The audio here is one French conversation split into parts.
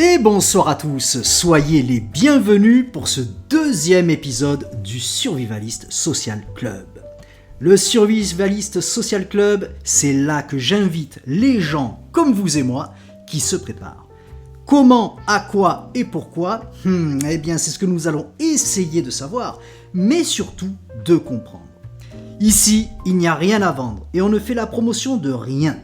Et bonsoir à tous, soyez les bienvenus pour ce deuxième épisode du Survivalist Social Club. Le Survivalist Social Club, c'est là que j'invite les gens comme vous et moi qui se préparent. Comment, à quoi et pourquoi Eh bien c'est ce que nous allons essayer de savoir, mais surtout de comprendre. Ici, il n'y a rien à vendre et on ne fait la promotion de rien.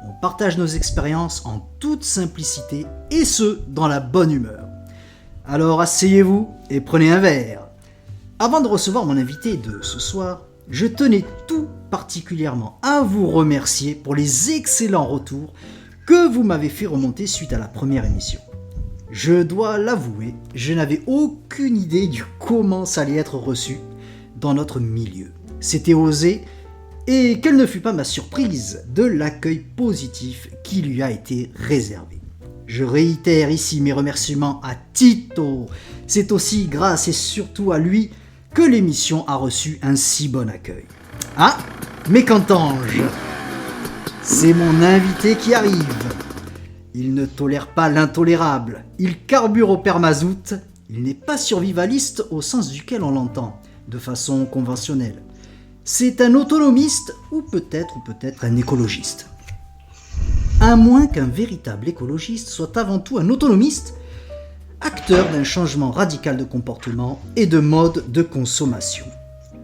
On partage nos expériences en toute simplicité et ce, dans la bonne humeur. Alors asseyez-vous et prenez un verre. Avant de recevoir mon invité de ce soir, je tenais tout particulièrement à vous remercier pour les excellents retours que vous m'avez fait remonter suite à la première émission. Je dois l'avouer, je n'avais aucune idée du comment ça allait être reçu dans notre milieu. C'était osé, et quelle ne fut pas ma surprise de l'accueil positif qui lui a été réservé. Je réitère ici mes remerciements à Tito. C'est aussi grâce et surtout à lui que l'émission a reçu un si bon accueil. Ah, mais qu'entends-je ? C'est mon invité qui arrive. Il ne tolère pas l'intolérable. Il carbure au permazout. Il n'est pas survivaliste au sens duquel on l'entend, de façon conventionnelle. C'est un autonomiste ou peut-être un écologiste. À moins qu'un véritable écologiste soit avant tout un autonomiste, acteur d'un changement radical de comportement et de mode de consommation.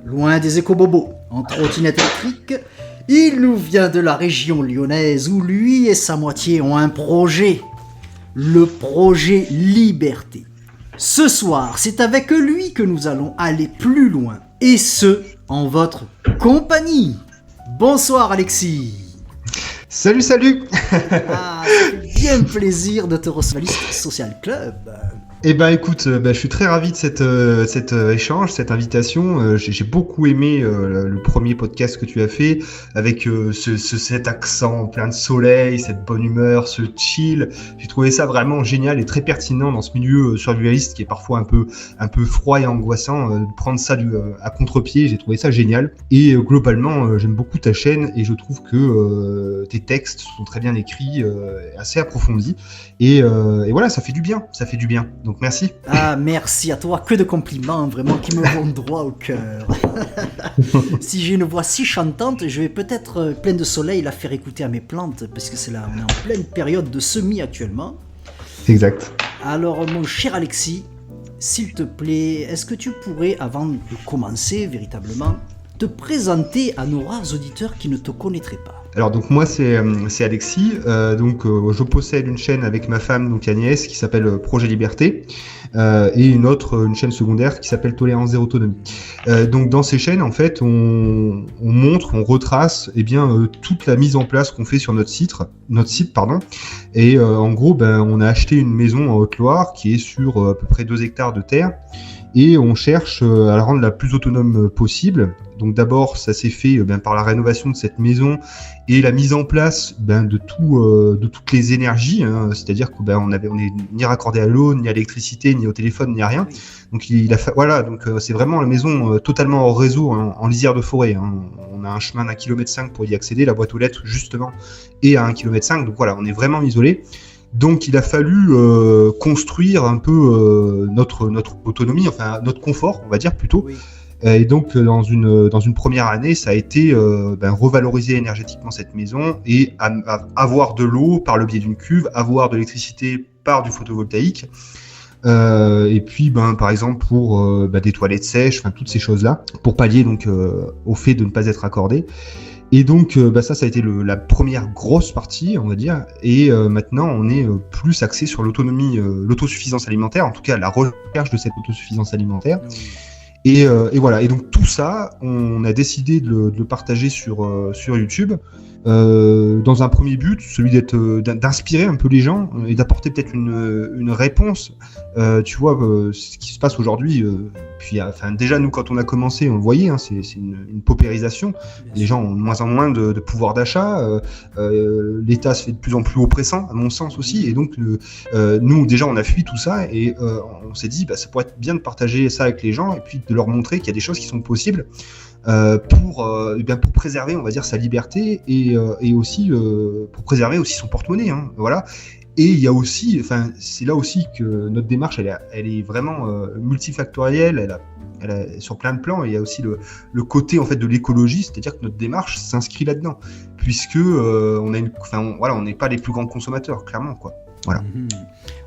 Loin des éco-bobos, en trottinette électrique, il nous vient de la région lyonnaise où lui et sa moitié ont un projet, le projet Liberté. Ce soir, c'est avec lui que nous allons aller plus loin, et ce, en votre compagnie. Bonsoir Alexis. Salut. Ça fait bien plaisir de te recevoir au Social Club. Eh ben écoute, je suis très ravi de cet échange, cette invitation. J'ai beaucoup aimé le premier podcast que tu as fait avec cet accent plein de soleil, cette bonne humeur, ce chill. J'ai trouvé ça vraiment génial et très pertinent dans ce milieu survivaliste qui est parfois un peu froid et angoissant. De prendre ça à contre-pied, j'ai trouvé ça génial. Et globalement, j'aime beaucoup ta chaîne et je trouve que tes textes sont très bien écrits, assez approfondis. Et voilà, ça fait du bien. Donc merci. Ah, merci à toi, que de compliments, vraiment, qui me vont droit au cœur. Si j'ai une voix si chantante, je vais peut-être, pleine de soleil, la faire écouter à mes plantes, parce que on est en pleine période de semis actuellement. Exact. Alors, mon cher Alexis, s'il te plaît, est-ce que tu pourrais, avant de commencer véritablement, te présenter à nos rares auditeurs qui ne te connaîtraient pas? Alors donc moi c'est Alexis, je possède une chaîne avec ma femme donc Agnès qui s'appelle Projet Liberté et une chaîne secondaire qui s'appelle Tolérance Zéro Autonomie. Donc dans ces chaînes en fait on retrace toute la mise en place qu'on fait sur notre site et en gros on a acheté une maison en Haute-Loire qui est sur à peu près 2 hectares de terre. Et on cherche à la rendre la plus autonome possible. Donc d'abord, ça s'est fait par la rénovation de cette maison et la mise en place de toutes les énergies. C'est-à-dire qu'on n'est ni raccordé à l'eau, ni à l'électricité, ni au téléphone, ni à rien. Donc c'est vraiment la maison totalement hors réseau, en lisière de forêt. On a un chemin d'1,5 km pour y accéder, la boîte aux lettres justement est à 1,5 km. Donc voilà, on est vraiment isolé. Donc il a fallu construire un peu notre autonomie, enfin notre confort, on va dire plutôt. Oui. Et donc dans une première année, ça a été revaloriser énergétiquement cette maison et avoir de l'eau par le biais d'une cuve, avoir de l'électricité par du photovoltaïque. Et puis par exemple pour des toilettes sèches, enfin toutes ces choses-là, pour pallier donc au fait de ne pas être raccordé. Et donc ça a été la première grosse partie, on va dire, et maintenant on est plus axé sur l'autonomie, l'autosuffisance alimentaire, en tout cas la recherche de cette autosuffisance alimentaire. Et voilà, et donc tout ça, on a décidé de le partager sur YouTube, dans un premier but, celui d'inspirer un peu les gens et d'apporter peut-être une réponse. Tu vois, ce qui se passe aujourd'hui, puis déjà nous quand on a commencé, on le voyait, c'est une paupérisation. Les gens ont de moins en moins de pouvoir d'achat. L'État se fait de plus en plus oppressant, à mon sens aussi. Et donc nous déjà on a fui tout ça et on s'est dit ça pourrait être bien de partager ça avec les gens et puis de leur montrer qu'il y a des choses qui sont possibles. pour préserver, on va dire, sa liberté et aussi pour préserver aussi son porte-monnaie, hein, voilà. Et il y a aussi, enfin, c'est là aussi que notre démarche, elle est vraiment multifactorielle. Sur plein de plans. Et il y a aussi le côté en fait de l'écologie, c'est-à-dire que notre démarche s'inscrit là-dedans, puisque on n'est pas les plus grands consommateurs, clairement, quoi. Voilà.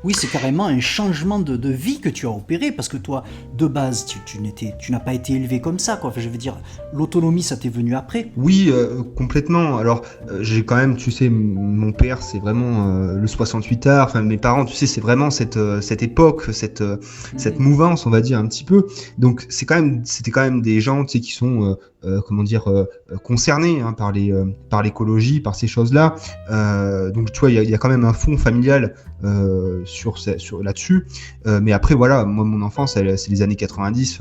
Oui, c'est carrément un changement de vie que tu as opéré, parce que toi, de base, tu n'as pas été élevé comme ça, quoi. Enfin, je veux dire, l'autonomie, ça t'est venu après. Oui, complètement. Alors, j'ai quand même, tu sais, mon père, c'est vraiment le 68 art. Enfin, mes parents, tu sais, c'est vraiment cette époque, cette mouvance, on va dire, un petit peu. Donc, c'était quand même des gens, tu sais, qui sont concernés par l'écologie, par ces choses-là. Donc, tu vois, il y a quand même un fond familial là-dessus. Mais après, voilà, moi, mon enfance, c'est les années 90.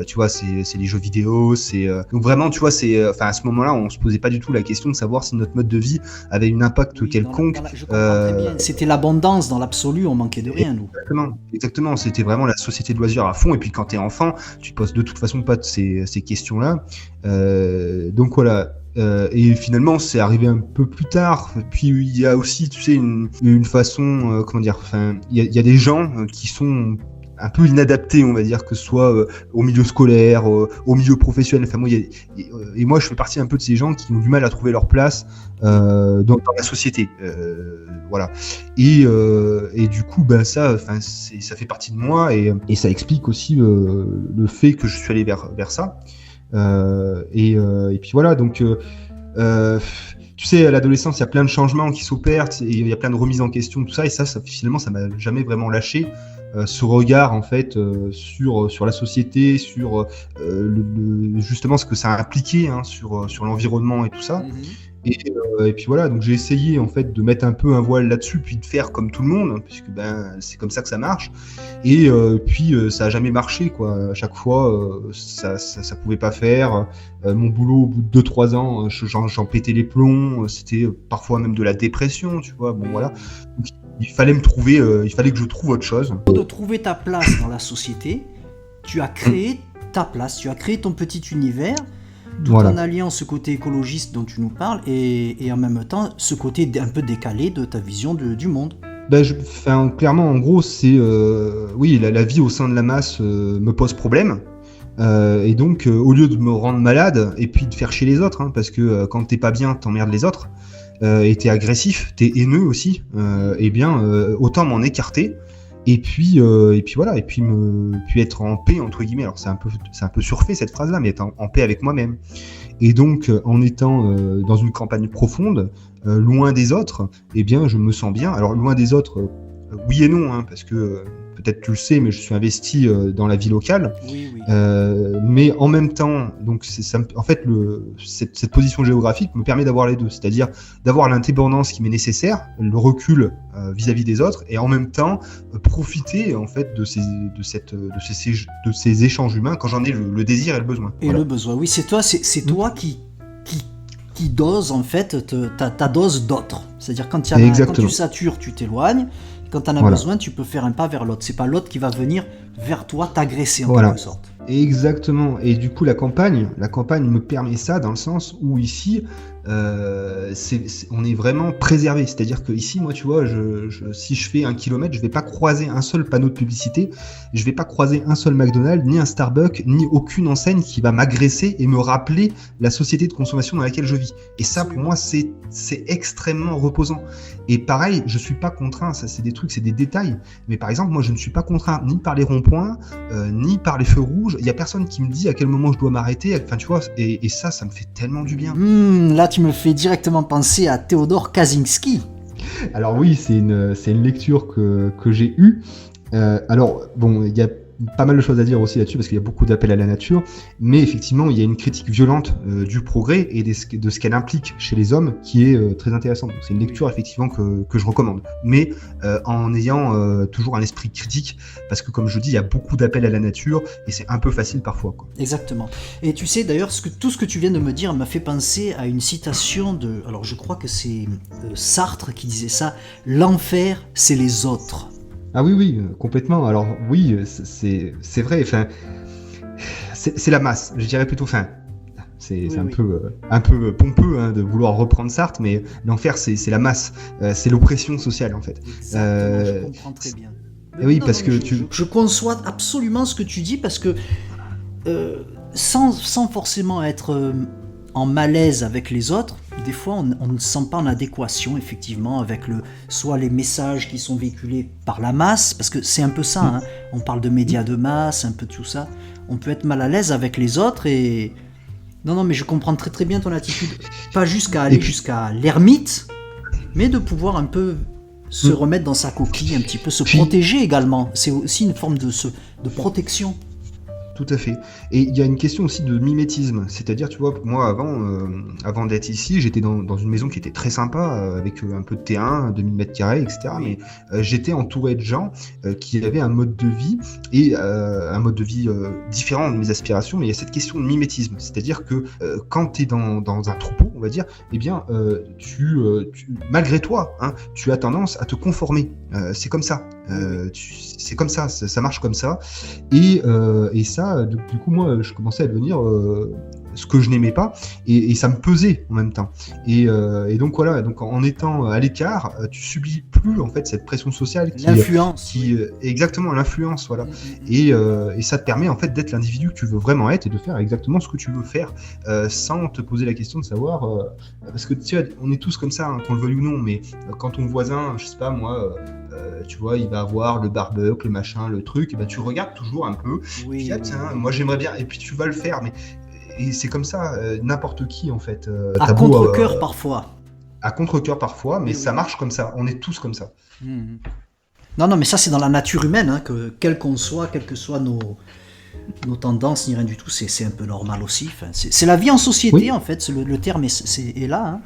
Tu vois, c'est les jeux vidéo. Donc vraiment, tu vois, à ce moment-là, on se posait pas du tout la question de savoir si notre mode de vie avait un impact quelconque. Je comprends très bien. C'était l'abondance dans l'absolu. On manquait de rien, nous. Exactement. C'était vraiment la société de loisirs à fond. Et puis quand t'es enfant, tu te poses de toute façon pas de ces questions-là. Donc voilà. Et finalement, c'est arrivé un peu plus tard. Puis il y a aussi, tu sais, une façon, il y a des gens qui sont un peu inadaptés, on va dire, que ce soit au milieu scolaire, au milieu professionnel. Enfin, moi, je fais partie un peu de ces gens qui ont du mal à trouver leur place dans la société. Voilà. Et du coup, ça fait partie de moi et ça explique aussi le fait que je suis allé vers ça. Et puis voilà, donc tu sais, à l'adolescence, il y a plein de changements qui s'opèrent, il y a plein de remises en question, tout ça, et ça finalement, ça m'a jamais vraiment lâché. Ce regard en fait sur la société, sur justement ce que ça a impliqué sur l'environnement et tout ça. Et puis voilà, donc j'ai essayé en fait de mettre un peu un voile là-dessus, puis de faire comme tout le monde, puisque c'est comme ça que ça marche. Et puis ça a jamais marché, quoi. À chaque fois, ça pouvait pas faire. Mon boulot, au bout de 2-3 ans, j'en pétais les plombs. C'était parfois même de la dépression, tu vois. Bon voilà. Donc, il fallait que je trouve autre chose. Pour de trouver ta place dans la société, tu as créé ta place, tu as créé ton petit univers. Tout en alliant ce côté écologiste dont tu nous parles et en même temps ce côté un peu décalé de ta vision du monde. Clairement, en gros, c'est la vie au sein de la masse me pose problème. Et donc, au lieu de me rendre malade et puis de faire chier les autres, parce que quand t'es pas bien, t'emmerdes les autres, et t'es agressif, t'es haineux aussi, autant m'en écarter. Et puis voilà, et puis être en paix entre guillemets. Alors c'est un peu surfait cette phrase-là, mais être en paix avec moi-même. Et donc en étant dans une campagne profonde, loin des autres, je me sens bien. Alors loin des autres, oui et non, parce que peut-être tu le sais, mais je suis investi dans la vie locale. Oui. Mais en même temps, donc cette position géographique me permet d'avoir les deux, c'est-à-dire d'avoir l'indépendance qui m'est nécessaire, le recul vis-à-vis des autres, et en même temps profiter en fait de ces échanges humains quand j'en ai le désir et le besoin. Et le besoin, oui, c'est toi qui dose en fait ta dose d'autre. C'est-à-dire quand tu satures, tu t'éloignes. Quand tu en as besoin, tu peux faire un pas vers l'autre. C'est pas l'autre qui va venir vers toi t'agresser en quelque sorte. Exactement. Et du coup, la campagne me permet ça dans le sens où ici, on est vraiment préservé. C'est-à-dire que ici, moi, tu vois, si je fais 1 kilomètre, je vais pas croiser un seul panneau de publicité, je vais pas croiser un seul McDonald's, ni un Starbucks, ni aucune enseigne qui va m'agresser et me rappeler la société de consommation dans laquelle je vis. Et ça, pour moi, c'est extrêmement reposant. Et pareil, je suis pas contraint. Ça, c'est des trucs, c'est des détails. Mais par exemple, moi, je ne suis pas contraint ni par les ronds-points, ni par les feux rouges. Il y a personne qui me dit à quel moment je dois m'arrêter. Enfin, tu vois, et ça me fait tellement du bien. Là, tu me fais directement penser à Théodore Kaczynski. Alors oui, c'est une lecture que j'ai eue. Alors, bon, il y a pas mal de choses à dire aussi là-dessus parce qu'il y a beaucoup d'appels à la nature, mais effectivement il y a une critique violente du progrès et de ce qu'elle implique chez les hommes qui est très intéressante. Donc, c'est une lecture effectivement que je recommande, mais en ayant toujours un esprit critique parce que comme je dis, il y a beaucoup d'appels à la nature et c'est un peu facile parfois, quoi. Exactement. Et tu sais d'ailleurs, tout ce que tu viens de me dire m'a fait penser à une citation alors je crois que c'est Sartre qui disait ça: l'enfer c'est les autres. Ah oui, complètement. Alors oui, c'est vrai. Enfin, c'est la masse. Je dirais plutôt. Enfin, c'est un peu pompeux hein, de vouloir reprendre Sartre, mais l'enfer c'est la masse, c'est l'oppression sociale en fait. Exactement, je comprends très bien. Oui, non, parce non, que je conçois absolument ce que tu dis, parce que sans forcément être en malaise avec les autres, des fois on ne se sent pas en adéquation effectivement avec soit les messages qui sont véhiculés par la masse, parce que c'est un peu ça, hein, on parle de médias de masse, un peu tout ça, on peut être mal à l'aise avec les autres et... Non, mais je comprends très très bien ton attitude, pas jusqu'à aller jusqu'à l'ermite, mais de pouvoir un peu se remettre dans sa coquille, un petit peu se protéger également, c'est aussi une forme de protection. Tout à fait. Et il y a une question aussi de mimétisme. C'est-à-dire, tu vois, moi, avant d'être ici, j'étais dans une maison qui était très sympa, avec un peu de terrain, 2000 mètres carrés, etc. Oui. Mais j'étais entouré de gens qui avaient un mode de vie, et un mode de vie différent de mes aspirations, mais il y a cette question de mimétisme. C'est-à-dire que quand tu es dans un troupeau, on va dire, eh bien, malgré toi, hein, tu as tendance à te conformer. C'est comme ça. C'est comme ça, ça marche comme ça. Et ça, du coup, moi, je commençais à devenir ce que je n'aimais pas, et ça me pesait en même temps. Et donc voilà, donc en étant à l'écart, tu subis plus en fait cette pression sociale l'influence, exactement, l'influence, voilà. Et ça te permet en fait d'être l'individu que tu veux vraiment être et de faire exactement ce que tu veux faire, sans te poser la question de savoir, parce que tu vois, on est tous comme ça, hein, qu'on le veuille ou non, mais quand ton voisin, je sais pas moi, tu vois, il va avoir le barbecue, le machin, le truc, et ben tu regardes toujours un peu, tiens, moi j'aimerais bien, et puis tu vas le faire, mais et c'est comme ça, n'importe qui en fait. À contre-cœur parfois. À contre-cœur parfois, mais ça marche comme ça, on est tous comme ça. Non, mais ça c'est dans la nature humaine, hein, quel qu'on soit, quelles que soient nos tendances, ni rien du tout, c'est un peu normal aussi. Enfin, c'est la vie en société en fait, le terme est là. Hein.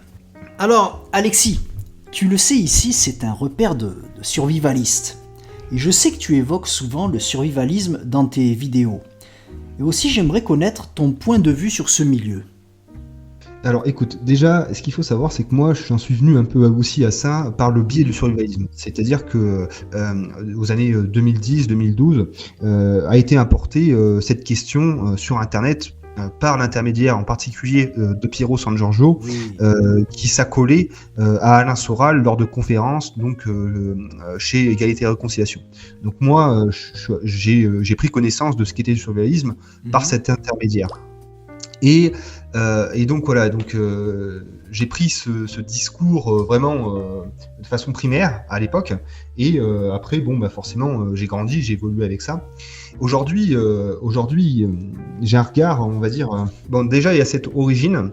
Alors, Alexis, tu le sais ici, c'est un repère de survivaliste. Et je sais que tu évoques souvent le survivalisme dans tes vidéos. Et aussi, j'aimerais connaître ton point de vue sur ce milieu. Alors écoute, déjà, ce qu'il faut savoir, c'est que moi, j'en suis venu un peu aussi à ça par le biais du survivalisme. C'est-à-dire que aux années 2010-2012, a été importée cette question sur Internet par l'intermédiaire en particulier de Piero San Giorgio, qui s'accolait à Alain Soral lors de conférences donc chez Égalité et Réconciliation. Donc moi, j'ai pris connaissance de ce qu'était le survivalisme par cet intermédiaire. Et donc voilà, donc j'ai pris ce discours vraiment de façon primaire à l'époque, et après bon bah forcément j'ai grandi, j'ai évolué avec ça. Aujourd'hui, j'ai un regard, on va dire. Bon, déjà il y a cette origine,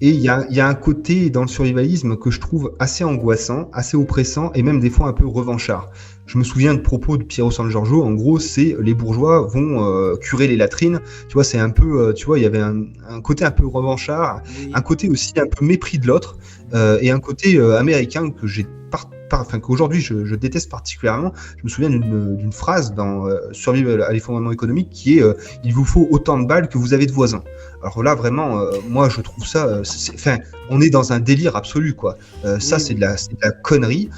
et il y a un côté dans le survivalisme que je trouve assez angoissant, assez oppressant, et même des fois un peu revanchard. Je me souviens de propos de Piero San Giorgio. En gros, c'est les bourgeois vont curer les latrines. Tu vois, c'est un peu, tu vois, il y avait un côté un peu revanchard, un côté aussi un peu mépris de l'autre, et un côté américain que j'ai qu'aujourd'hui je déteste particulièrement. Je me souviens d'une phrase dans Survivre à l'effondrement économique qui est il vous faut autant de balles que vous avez de voisins. Alors là vraiment, moi je trouve ça, on est dans un délire absolu quoi. Ça c'est de la connerie.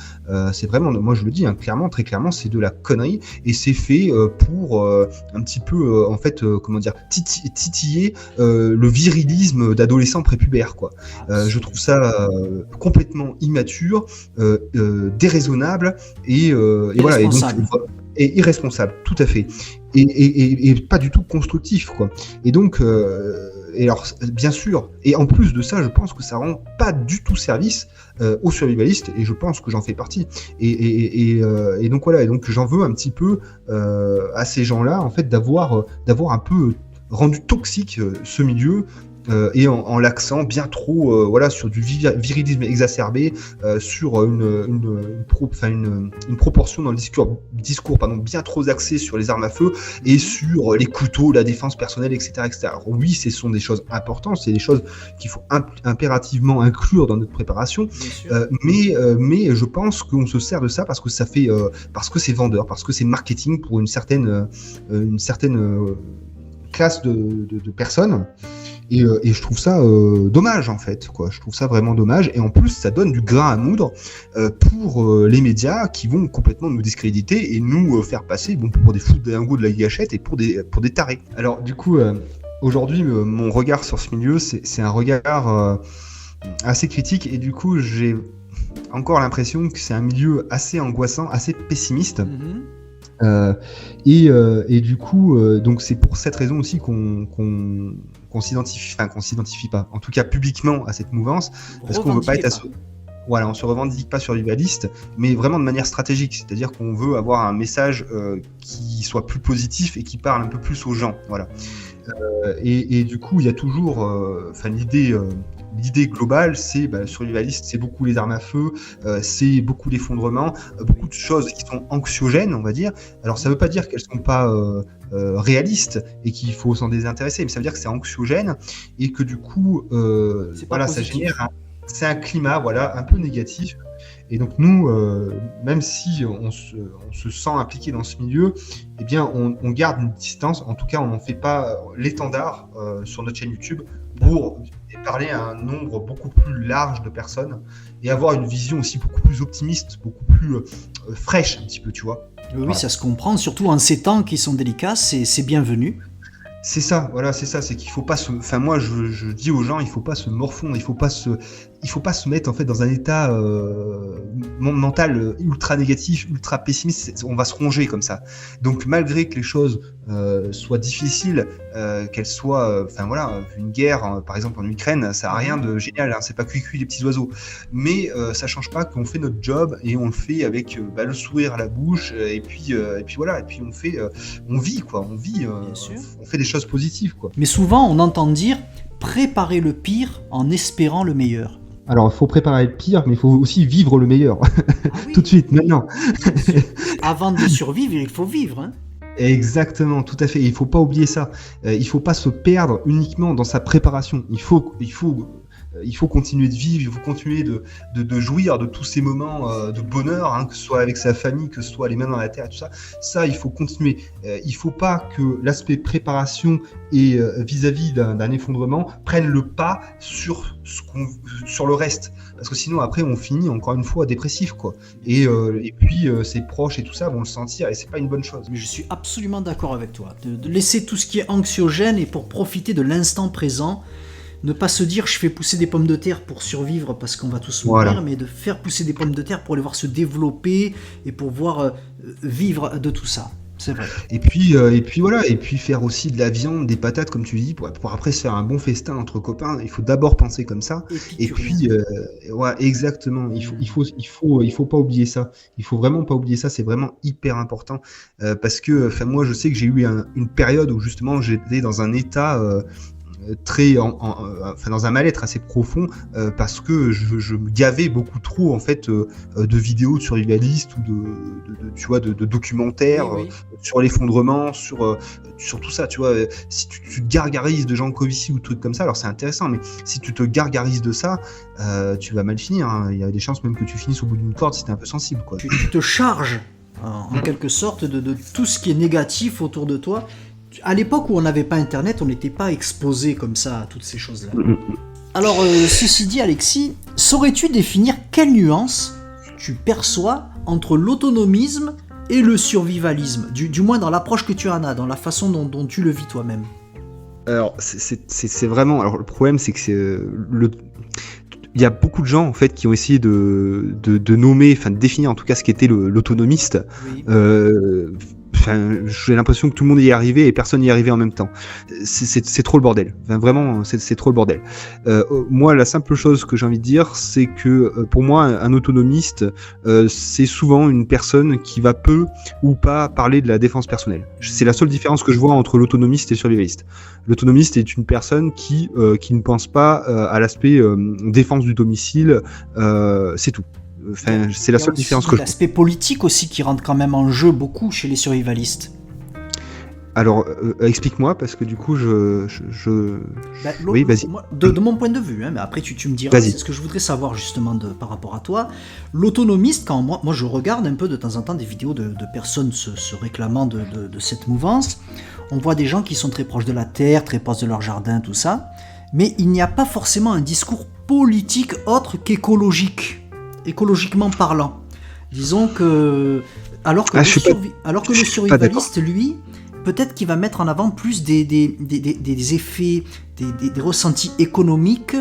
C'est vraiment, moi je le dis hein, clairement, très clairement, c'est de la connerie, et c'est fait pour un petit peu en fait comment dire, titiller le virilisme d'adolescents prépubères quoi. Je trouve ça complètement immature, déraisonnable et voilà, et irresponsable, tout à fait, et pas du tout constructif quoi. Et donc et alors bien sûr, et en plus de ça, je pense que ça rend pas du tout service aux survivalistes, et je pense que j'en fais partie. Et donc voilà, et donc j'en veux un petit peu à ces gens-là en fait d'avoir un peu rendu toxique ce milieu. Et en l'accent bien trop voilà, sur du virilisme exacerbé, sur une proportion dans le discours pardon, bien trop axé sur les armes à feu et sur les couteaux, la défense personnelle, etc. Alors oui, ce sont des choses importantes, c'est des choses qu'il faut impérativement inclure dans notre préparation, mais je pense qu'on se sert de ça parce que ça fait parce que c'est vendeur, parce que c'est marketing pour une certaine classe de personnes. Et je trouve ça dommage en fait, quoi. Je trouve ça vraiment dommage, et en plus ça donne du grain à moudre pour les médias qui vont complètement nous discréditer et nous faire passer pour des fous de dingos de la gâchette et pour des tarés. Alors du coup aujourd'hui, mon regard sur ce milieu, c'est un regard assez critique, et du coup, j'ai encore l'impression que c'est un milieu assez angoissant, assez pessimiste. Et du coup, donc c'est pour cette raison aussi qu'on s'identifie, enfin qu'on s'identifie pas, en tout cas publiquement, à cette mouvance, parce qu'on veut pas être voilà, on se revendique pas survivaliste, mais vraiment de manière stratégique, c'est-à-dire qu'on veut avoir un message qui soit plus positif et qui parle un peu plus aux gens, voilà. Et du coup, il y a toujours, l'idée globale, c'est survivaliste, c'est beaucoup les armes à feu, c'est beaucoup l'effondrement, beaucoup de choses qui sont anxiogènes, on va dire. Alors, ça veut pas dire qu'elles sont pas réalistes et qu'il faut s'en désintéresser, mais ça veut dire que c'est anxiogène et que du coup, voilà, ça génère c'est un climat, voilà, un peu négatif. Et donc nous, même si on se sent impliqué dans ce milieu, eh bien on garde une distance. En tout cas, on n'en fait pas l'étendard sur notre chaîne YouTube pour parler à un nombre beaucoup plus large de personnes et avoir une vision aussi beaucoup plus optimiste, beaucoup plus fraîche un petit peu, tu vois. Oui, voilà. Ça se comprend, surtout en ces temps qui sont délicats, c'est bienvenu. C'est ça, voilà, c'est ça, c'est qu'il faut pas se... Enfin, moi, je dis aux gens, il faut pas se morfondre, il faut pas se mettre, en fait, dans un état mental ultra négatif, ultra pessimiste, on va se ronger comme ça. Donc, malgré que les choses soient difficiles, qu'elles soient... Enfin, voilà, une guerre, par exemple, en Ukraine, ça a rien de génial, hein, c'est pas cuit les petits oiseaux. Mais ça change pas qu'on fait notre job et on le fait avec le sourire à la bouche, et puis voilà, et puis on vit, quoi, on fait des choses positives, quoi. Mais souvent, on entend dire préparer le pire en espérant le meilleur. Alors, il faut préparer le pire, mais il faut aussi vivre le meilleur. Oui. Tout de suite, maintenant. Avant de survivre, il faut vivre, hein. Exactement, tout à fait. Et il ne faut pas oublier ça. Il ne faut pas se perdre uniquement dans sa préparation. Il faut continuer de vivre, il faut continuer de jouir de tous ces moments de bonheur, hein, que ce soit avec sa famille, que ce soit les mains dans la terre, tout ça. Ça, il faut continuer. Il ne faut pas que l'aspect préparation et vis-à-vis d'un effondrement prenne le pas sur le reste. Parce que sinon, après, on finit encore une fois dépressif, quoi. Et puis, ses proches et tout ça vont le sentir, et c'est pas une bonne chose. Mais je suis absolument d'accord avec toi. De laisser tout ce qui est anxiogène et pour profiter de l'instant présent. Ne pas se dire je fais pousser des pommes de terre pour survivre parce qu'on va tous mourir, voilà. Mais de faire pousser des pommes de terre pour les voir se développer et pour voir vivre de tout ça. C'est vrai. Et puis voilà, et puis faire aussi de la viande, des patates comme tu dis, pour après se faire un bon festin entre copains. Il faut d'abord penser comme ça. Et puis ouais, exactement. Il faut pas oublier ça. Il faut vraiment pas oublier ça. C'est vraiment hyper important parce que moi je sais que j'ai eu une période où justement j'étais dans un état dans un mal-être assez profond parce que je me gavais beaucoup trop en fait de vidéos survivalistes ou de documentaires sur l'effondrement, sur tout ça, tu vois. Si tu te gargarises de Jean Covici ou trucs comme ça, alors c'est intéressant, mais si tu te gargarises de ça, tu vas mal finir, hein. Il y a des chances même que tu finisses au bout d'une corde si t'es un peu sensible, quoi. Tu te charges en quelque sorte de tout ce qui est négatif autour de toi. À l'époque où on n'avait pas Internet, on n'était pas exposé comme ça à toutes ces choses-là. Alors, ceci dit, Alexis, saurais-tu définir quelle nuance tu perçois entre l'autonomisme et le survivalisme, du moins dans l'approche que tu en as, dans la façon dont tu le vis toi-même? Alors, c'est vraiment... Alors, le problème, c'est que il y a beaucoup de gens en fait qui ont essayé de nommer, enfin de définir en tout cas ce qu'était l'autonomiste. Oui. J'ai l'impression que tout le monde y est arrivé et personne n'y est arrivé en même temps. C'est trop le bordel. Enfin, vraiment, c'est trop le bordel. Moi, la simple chose que j'ai envie de dire, c'est que pour moi, un autonomiste, c'est souvent une personne qui va peu ou pas parler de la défense personnelle. C'est la seule différence que je vois entre l'autonomiste et le survivaliste. L'autonomiste est une personne qui ne pense pas à l'aspect défense du domicile. C'est tout. Enfin, c'est la seule différence que je vois. L'aspect politique aussi qui rentre quand même en jeu beaucoup chez les survivalistes. Alors, explique-moi, parce que du coup, oui, vas-y. De mon point de vue, hein, mais après tu me diras, c'est ce que je voudrais savoir justement par rapport à toi. L'autonomiste, quand moi je regarde un peu de temps en temps des vidéos de personnes se réclamant de cette mouvance, on voit des gens qui sont très proches de la terre, très proches de leur jardin, tout ça, mais il n'y a pas forcément un discours politique autre qu'écologique. Écologiquement parlant. Disons que alors que le survivaliste, lui, peut-être qu'il va mettre en avant plus des effets, des ressentis économiques,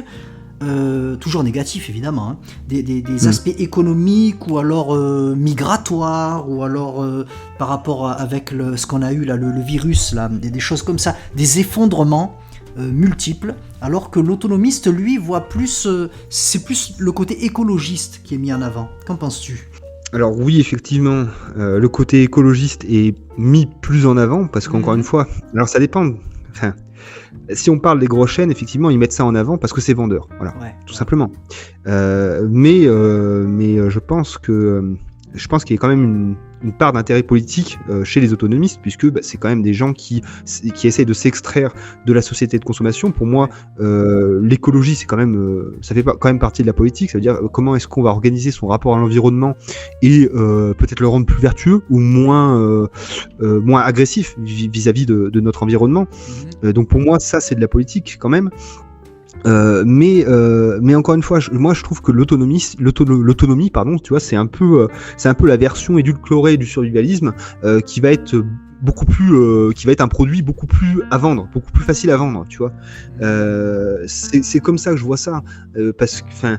toujours négatifs évidemment, hein, des aspects économiques ou alors migratoires, ou alors par rapport avec ce qu'on a eu là, le virus, là, des choses comme ça, des effondrements multiples, alors que l'autonomiste, lui, voit plus, c'est plus le côté écologiste qui est mis en avant. Qu'en penses-tu ? Alors oui, effectivement, le côté écologiste est mis plus en avant, parce qu'encore une fois, alors ça dépend, enfin, si on parle des grosses chaînes, effectivement, ils mettent ça en avant parce que c'est vendeur, voilà, tout simplement. Mais je pense qu'il y a quand même une part d'intérêt politique chez les autonomistes, puisque c'est quand même des gens qui essayent de s'extraire de la société de consommation. Pour moi, l'écologie, c'est quand même, ça fait quand même partie de la politique. Ça veut dire comment est-ce qu'on va organiser son rapport à l'environnement et peut-être le rendre plus vertueux ou moins agressif vis-à-vis de notre environnement. Donc pour moi, ça c'est de la politique quand même. Mais encore une fois, moi je trouve que l'autonomie, pardon, tu vois, c'est un peu la version édulcorée du survivalisme qui va être qui va être un produit beaucoup plus à vendre, beaucoup plus facile à vendre, tu vois. C'est comme ça que je vois ça, parce que, enfin,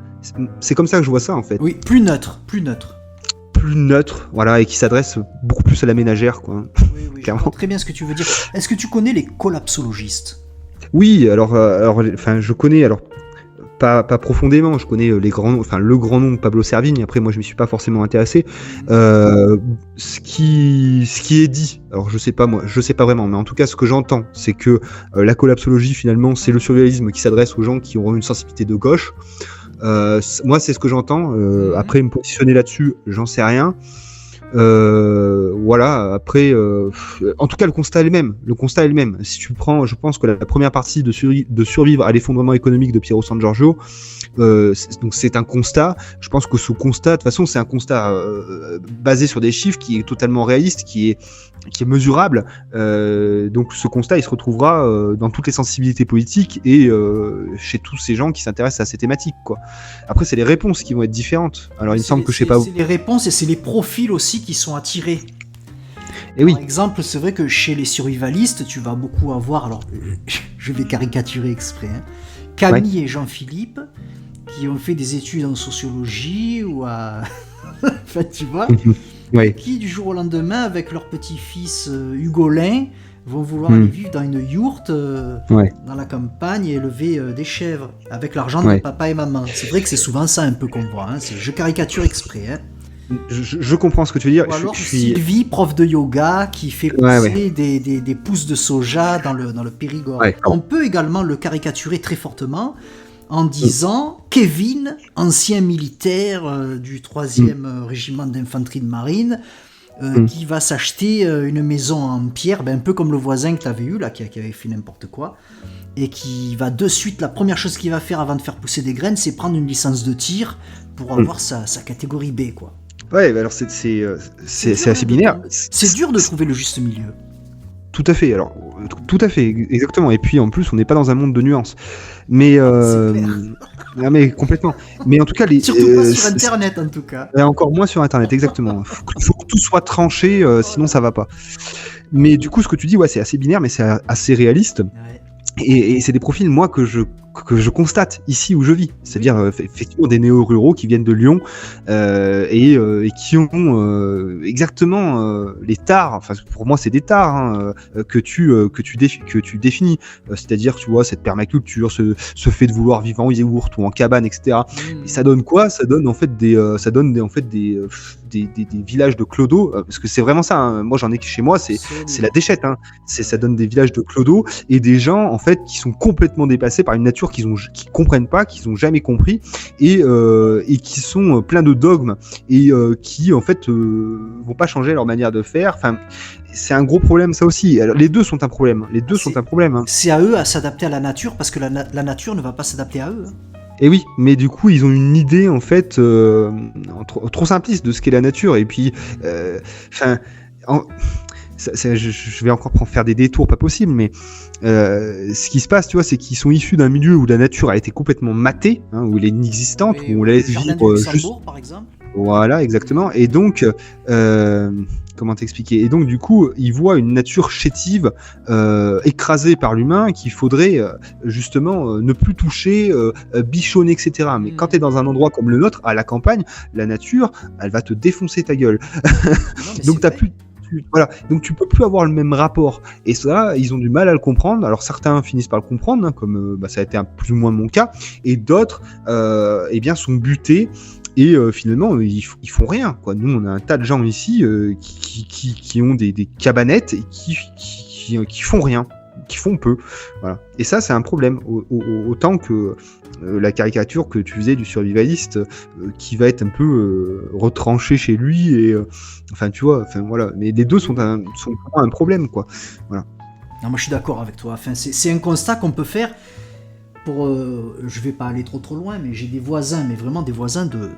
c'est comme ça que je vois ça en fait. Oui, plus neutre, voilà, et qui s'adresse beaucoup plus à la ménagère, quoi. Oui, je comprends très bien ce que tu veux dire. Est-ce que tu connais les collapsologistes ? Oui, alors, enfin, je connais, alors pas profondément, je connais les grands noms, enfin le grand nom de Pablo Servigne. Après, moi, je m'y suis pas forcément intéressé. Ce qui est dit, alors je sais pas vraiment, mais en tout cas, ce que j'entends, c'est que la collapsologie, finalement, c'est le survivalisme qui s'adresse aux gens qui ont une sensibilité de gauche. Moi, c'est ce que j'entends. Après, me positionner là-dessus, j'en sais rien. Voilà, après, en tout cas, le constat est le même. Si tu prends, je pense que la première partie de survivre à l'effondrement économique de Piero San Giorgio, donc c'est un constat. Je pense que ce constat, de toute façon, c'est un constat basé sur des chiffres qui est totalement réaliste, qui est mesurable. Donc ce constat, il se retrouvera dans toutes les sensibilités politiques et chez tous ces gens qui s'intéressent à ces thématiques, quoi. Après, c'est les réponses qui vont être différentes. Alors, il me semble que je sais pas. C'est les réponses et c'est les profils aussi qui sont attirés. Et oui. Par exemple, c'est vrai que chez les survivalistes, tu vas beaucoup avoir, alors je vais caricaturer exprès, hein, Camille et Jean-Philippe, qui ont fait des études en sociologie ou à... enfin, tu vois, qui du jour au lendemain, avec leur petit-fils Hugolin, vont vouloir aller vivre dans une yourte dans la campagne et élever des chèvres avec l'argent de papa et maman. C'est vrai que c'est souvent ça un peu qu'on voit, hein. Je caricature exprès, hein. Je comprends ce que tu veux dire. Ou alors Sylvie, prof de yoga, qui fait pousser des pousses de soja dans le Périgord. On peut également le caricaturer très fortement en disant Kevin, ancien militaire du 3e régiment d'infanterie de marine, qui va s'acheter une maison en pierre, un peu comme le voisin que tu avais eu, là, qui avait fait n'importe quoi, et qui va de suite, la première chose qu'il va faire avant de faire pousser des graines, c'est prendre une licence de tir pour avoir sa catégorie B, quoi. Ouais, alors c'est assez binaire. C'est dur de trouver le juste milieu. Tout à fait, alors, tout à fait, exactement. Et puis en plus, on n'est pas dans un monde de nuances. Mais, non, mais complètement. Mais en tout cas, surtout pas sur Internet, en tout cas. Encore moins sur Internet, exactement. Faut que tout soit tranché, sinon ça va pas. Mais du coup, ce que tu dis, c'est assez binaire, mais c'est assez réaliste. Ouais. Et c'est des profils, moi, que je constate ici où je vis. C'est-à-dire, effectivement, des néo-ruraux qui viennent de Lyon et qui ont exactement les tares. Enfin, pour moi, c'est des tares hein, que tu définis. C'est-à-dire, tu vois, cette permaculture, ce fait de vouloir vivre en yaourt ou en cabane, etc. Et ça donne quoi ? Ça donne en fait des villages de clodos, parce que c'est vraiment ça. Hein. Moi, j'en ai chez moi, c'est la déchette. Hein. Ça donne des villages de clodos et des gens en fait qui sont complètement dépassés par une nature qu'ils comprennent pas, qu'ils ont jamais compris et qui sont pleins de dogmes et qui en fait vont pas changer leur manière de faire. Enfin, c'est un gros problème ça aussi. Alors, les deux sont un problème. Hein. C'est à eux à s'adapter à la nature parce que la nature ne va pas s'adapter à eux. Hein. Et oui, mais du coup, ils ont une idée en fait trop simpliste de ce qu'est la nature. Et puis, je vais encore faire des détours pas possible, mais ce qui se passe, tu vois, c'est qu'ils sont issus d'un milieu où la nature a été complètement matée, hein, où elle est inexistante, où on la laisse vivre juste. Par exemple. Voilà, exactement. Et donc, comment t'expliquer. Et donc du coup, ils voient une nature chétive, écrasée par l'humain, qu'il faudrait justement ne plus toucher, bichonner, etc. Mais quand t'es dans un endroit comme le nôtre, à la campagne, la nature, elle va te défoncer ta gueule. Donc t'as plus voilà, donc tu peux plus avoir le même rapport. Et ça, ils ont du mal à le comprendre. Alors certains finissent par le comprendre, hein, comme ça a été plus ou moins mon cas, et d'autres, eh bien, sont butés. Et finalement, ils font rien, quoi. Nous, on a un tas de gens ici qui ont des cabanettes et qui font rien, qui font peu. Voilà. Et ça, c'est un problème. Autant que la caricature que tu faisais du survivaliste qui va être un peu retranché chez lui. Et enfin, tu vois. Enfin, voilà. Mais les deux sont un problème, quoi. Voilà. Non, moi, je suis d'accord avec toi. Enfin, c'est un constat qu'on peut faire. Je vais pas aller trop loin, mais j'ai des voisins, mais vraiment des voisins de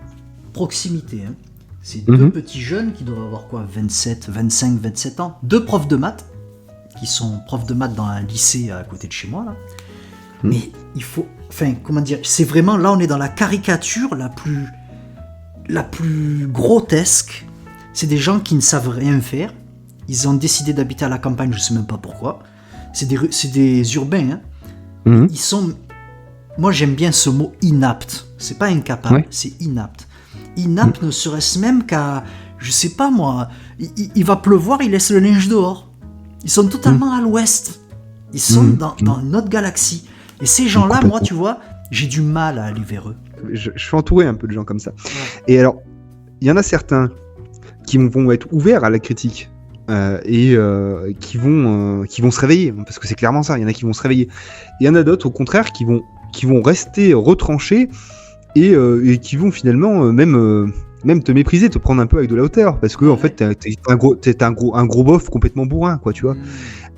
proximité. Hein. C'est deux petits jeunes qui doivent avoir quoi, 25, 27 ans. Deux profs de maths, qui sont profs de maths dans un lycée à côté de chez moi. Là. Mais il faut... Enfin, comment dire, c'est vraiment... Là, on est dans la caricature la plus grotesque. C'est des gens qui ne savent rien faire. Ils ont décidé d'habiter à la campagne, je sais même pas pourquoi. C'est des urbains. Hein. Ils sont... Moi, j'aime bien ce mot inapte. C'est pas incapable, c'est inapte. Inapte ne serait-ce même qu'à, je sais pas moi, il va pleuvoir, ils laissent le linge dehors. Ils sont totalement à l'ouest. Ils sont dans une autre galaxie. Et ces gens-là, moi, tu vois, j'ai du mal à aller vers eux. Je suis entouré un peu de gens comme ça. Ouais. Et alors, il y en a certains qui vont être ouverts à la critique. Et qui vont se réveiller, parce que c'est clairement ça. Il y en a qui vont se réveiller. Il y en a d'autres, au contraire, qui vont rester retranchés et qui vont finalement même te mépriser, te prendre un peu avec de la hauteur, parce que en fait t'es un gros bof complètement bourrin, quoi, tu vois.